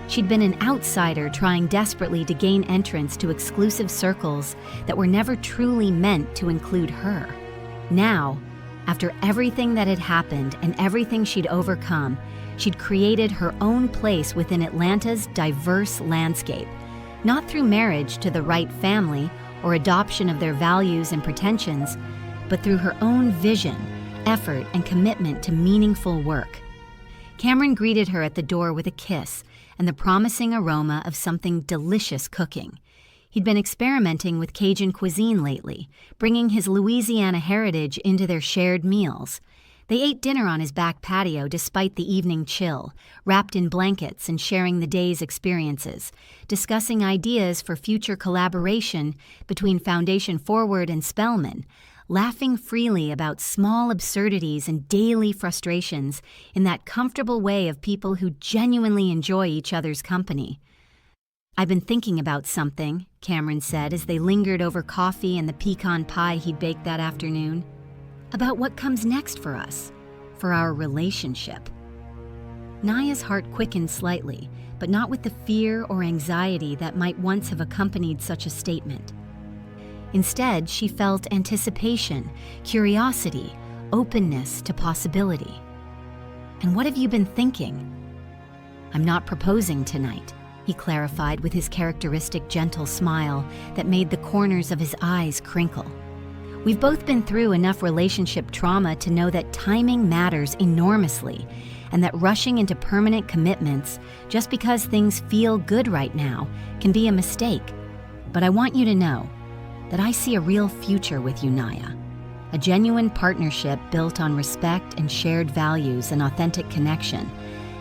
She'd been an outsider trying desperately to gain entrance to exclusive circles that were never truly meant to include her. Now, after everything that had happened and everything she'd overcome, she'd created her own place within Atlanta's diverse landscape, not through marriage to the right family or adoption of their values and pretensions, but through her own vision, effort, and commitment to meaningful work. Cameron greeted her at the door with a kiss and the promising aroma of something delicious cooking. He'd been experimenting with Cajun cuisine lately, bringing his Louisiana heritage into their shared meals. They ate dinner on his back patio despite the evening chill, wrapped in blankets and sharing the day's experiences, discussing ideas for future collaboration between Foundation Forward and Spellman, laughing freely about small absurdities and daily frustrations in that comfortable way of people who genuinely enjoy each other's company. "I've been thinking about something," Cameron said as they lingered over coffee and the pecan pie he'd baked that afternoon. "About what comes next for us, for our relationship." Naya's heart quickened slightly, but not with the fear or anxiety that might once have accompanied such a statement. Instead, she felt anticipation, curiosity, openness to possibility. "And what have you been thinking?" "I'm not proposing tonight," he clarified with his characteristic gentle smile that made the corners of his eyes crinkle. "We've both been through enough relationship trauma to know that timing matters enormously, and that rushing into permanent commitments just because things feel good right now can be a mistake. But I want you to know that I see a real future with you, Naya. A genuine partnership built on respect and shared values and authentic connection,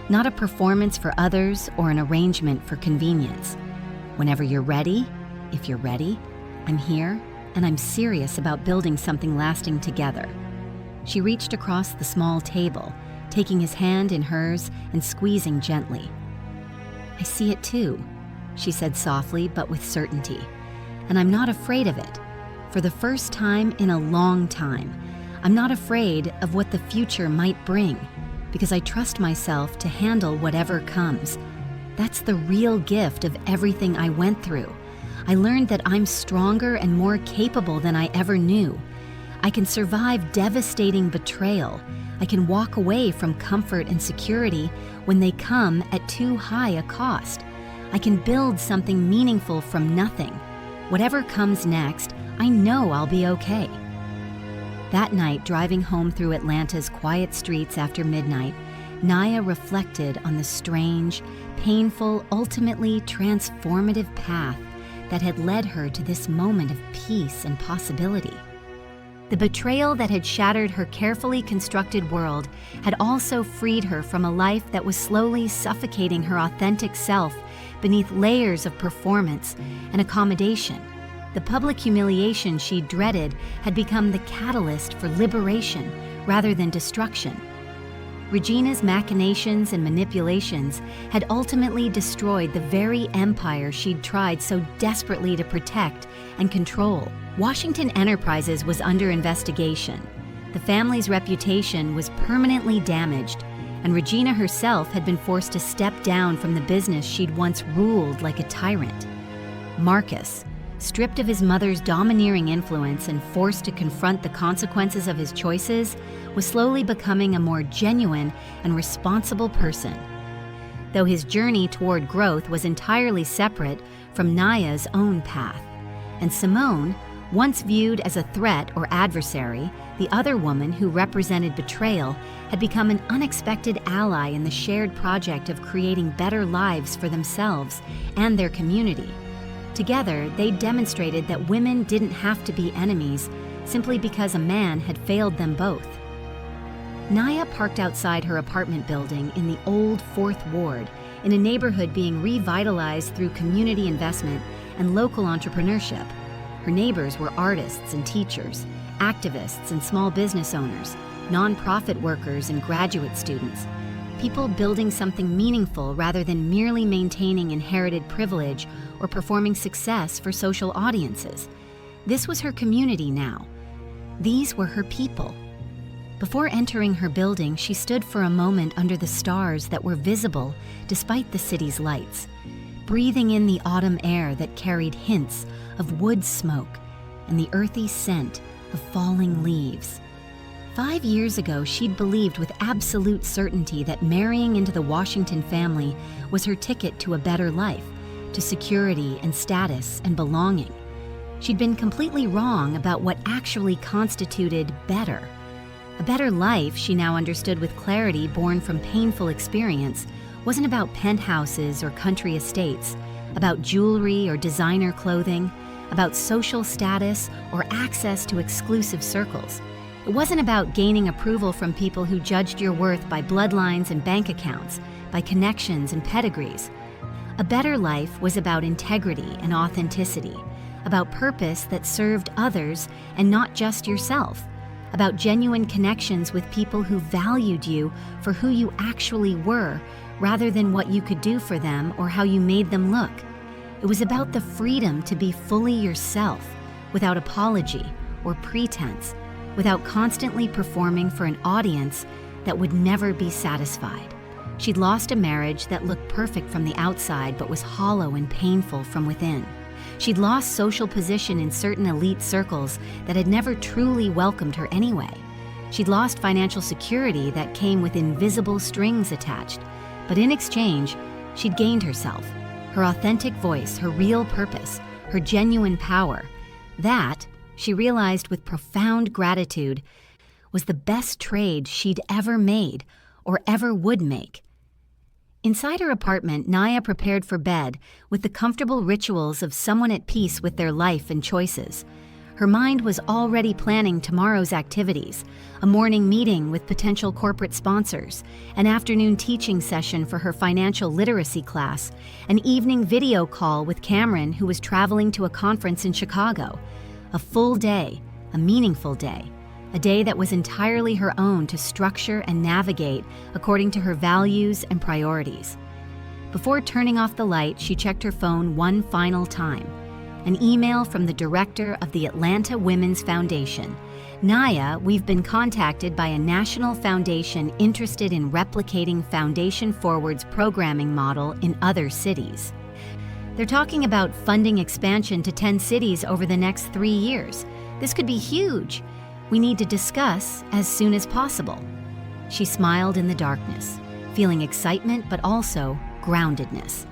not a performance for others or an arrangement for convenience. Whenever you're ready, if you're ready, I'm here, and I'm serious about building something lasting together." She reached across the small table, taking his hand in hers and squeezing gently. "I see it too," she said softly but with certainty. "And I'm not afraid of it. For the first time in a long time, I'm not afraid of what the future might bring, because I trust myself to handle whatever comes. That's the real gift of everything I went through. I learned that I'm stronger and more capable than I ever knew. I can survive devastating betrayal. I can walk away from comfort and security when they come at too high a cost. I can build something meaningful from nothing. Whatever comes next, I know I'll be okay." That night, driving home through Atlanta's quiet streets after midnight, Naya reflected on the strange, painful, ultimately transformative path that had led her to this moment of peace and possibility. The betrayal that had shattered her carefully constructed world had also freed her from a life that was slowly suffocating her authentic self beneath layers of performance and accommodation. The public humiliation she dreaded had become the catalyst for liberation rather than destruction. Regina's machinations and manipulations had ultimately destroyed the very empire she'd tried so desperately to protect and control. Washington Enterprises was under investigation. The family's reputation was permanently damaged, and Regina herself had been forced to step down from the business she'd once ruled like a tyrant. Marcus, stripped of his mother's domineering influence and forced to confront the consequences of his choices, was slowly becoming a more genuine and responsible person. Though his journey toward growth was entirely separate from Naya's own path. And Simone, once viewed as a threat or adversary, the other woman who represented betrayal, had become an unexpected ally in the shared project of creating better lives for themselves and their community. Together, they demonstrated that women didn't have to be enemies simply because a man had failed them both. Naya parked outside her apartment building in the old 4th Ward, in a neighborhood being revitalized through community investment and local entrepreneurship. Her neighbors were artists and teachers, activists and small business owners, nonprofit workers and graduate students. People building something meaningful rather than merely maintaining inherited privilege or performing success for social audiences. This was her community now. These were her people. Before entering her building, she stood for a moment under the stars that were visible despite the city's lights, breathing in the autumn air that carried hints of wood smoke and the earthy scent of falling leaves. 5 years ago, she'd believed with absolute certainty that marrying into the Washington family was her ticket to a better life, to security and status and belonging. She'd been completely wrong about what actually constituted better. A better life, she now understood with clarity born from painful experience, wasn't about penthouses or country estates, about jewelry or designer clothing, about social status or access to exclusive circles. It wasn't about gaining approval from people who judged your worth by bloodlines and bank accounts, by connections and pedigrees. A better life was about integrity and authenticity, about purpose that served others and not just yourself, about genuine connections with people who valued you for who you actually were rather than what you could do for them or how you made them look. It was about the freedom to be fully yourself, without apology or pretense, without constantly performing for an audience that would never be satisfied. She'd lost a marriage that looked perfect from the outside but was hollow and painful from within. She'd lost social position in certain elite circles that had never truly welcomed her anyway. She'd lost financial security that came with invisible strings attached. But in exchange, she'd gained herself, her authentic voice, her real purpose, her genuine power. That, she realized with profound gratitude, was the best trade she'd ever made or ever would make. Inside her apartment, Naya prepared for bed with the comfortable rituals of someone at peace with their life and choices. Her mind was already planning tomorrow's activities, a morning meeting with potential corporate sponsors, an afternoon teaching session for her financial literacy class, an evening video call with Cameron, who was traveling to a conference in Chicago. A full day, a meaningful day, a day that was entirely her own to structure and navigate according to her values and priorities. Before turning off the light, she checked her phone one final time. An email from the director of the Atlanta Women's Foundation. Naya, we've been contacted by a national foundation interested in replicating Foundation Forward's programming model in other cities. They're talking about funding expansion to 10 cities over the next 3 years. This could be huge. We need to discuss as soon as possible. She smiled in the darkness, feeling excitement but also groundedness.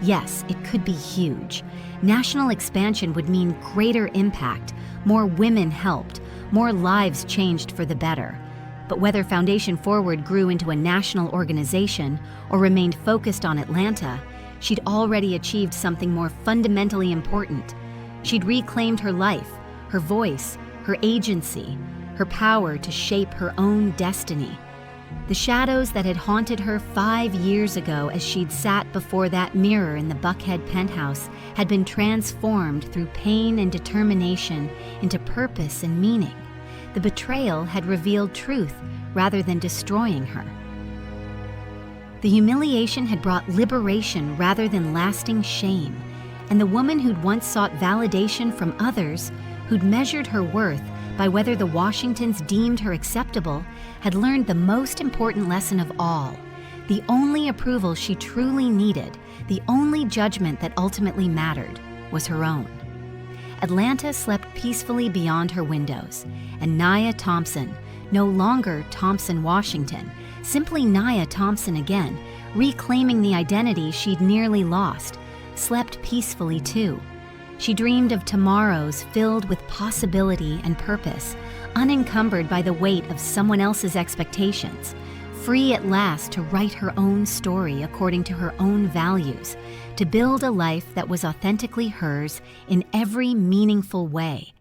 Yes, it could be huge. National expansion would mean greater impact, more women helped, more lives changed for the better. But whether Foundation Forward grew into a national organization or remained focused on Atlanta, she'd already achieved something more fundamentally important. She'd reclaimed her life, her voice, her agency, her power to shape her own destiny. The shadows that had haunted her 5 years ago as she'd sat before that mirror in the Buckhead penthouse had been transformed through pain and determination into purpose and meaning. The betrayal had revealed truth rather than destroying her. The humiliation had brought liberation rather than lasting shame, and the woman who'd once sought validation from others, who'd measured her worth by whether the Washingtons deemed her acceptable, had learned the most important lesson of all. The only approval she truly needed, the only judgment that ultimately mattered, was her own. Atlanta slept peacefully beyond her windows, and Naya Thompson, no longer Thompson Washington, simply Naya Thompson again, reclaiming the identity she'd nearly lost, slept peacefully too. She dreamed of tomorrows filled with possibility and purpose, unencumbered by the weight of someone else's expectations, free at last to write her own story according to her own values, to build a life that was authentically hers in every meaningful way.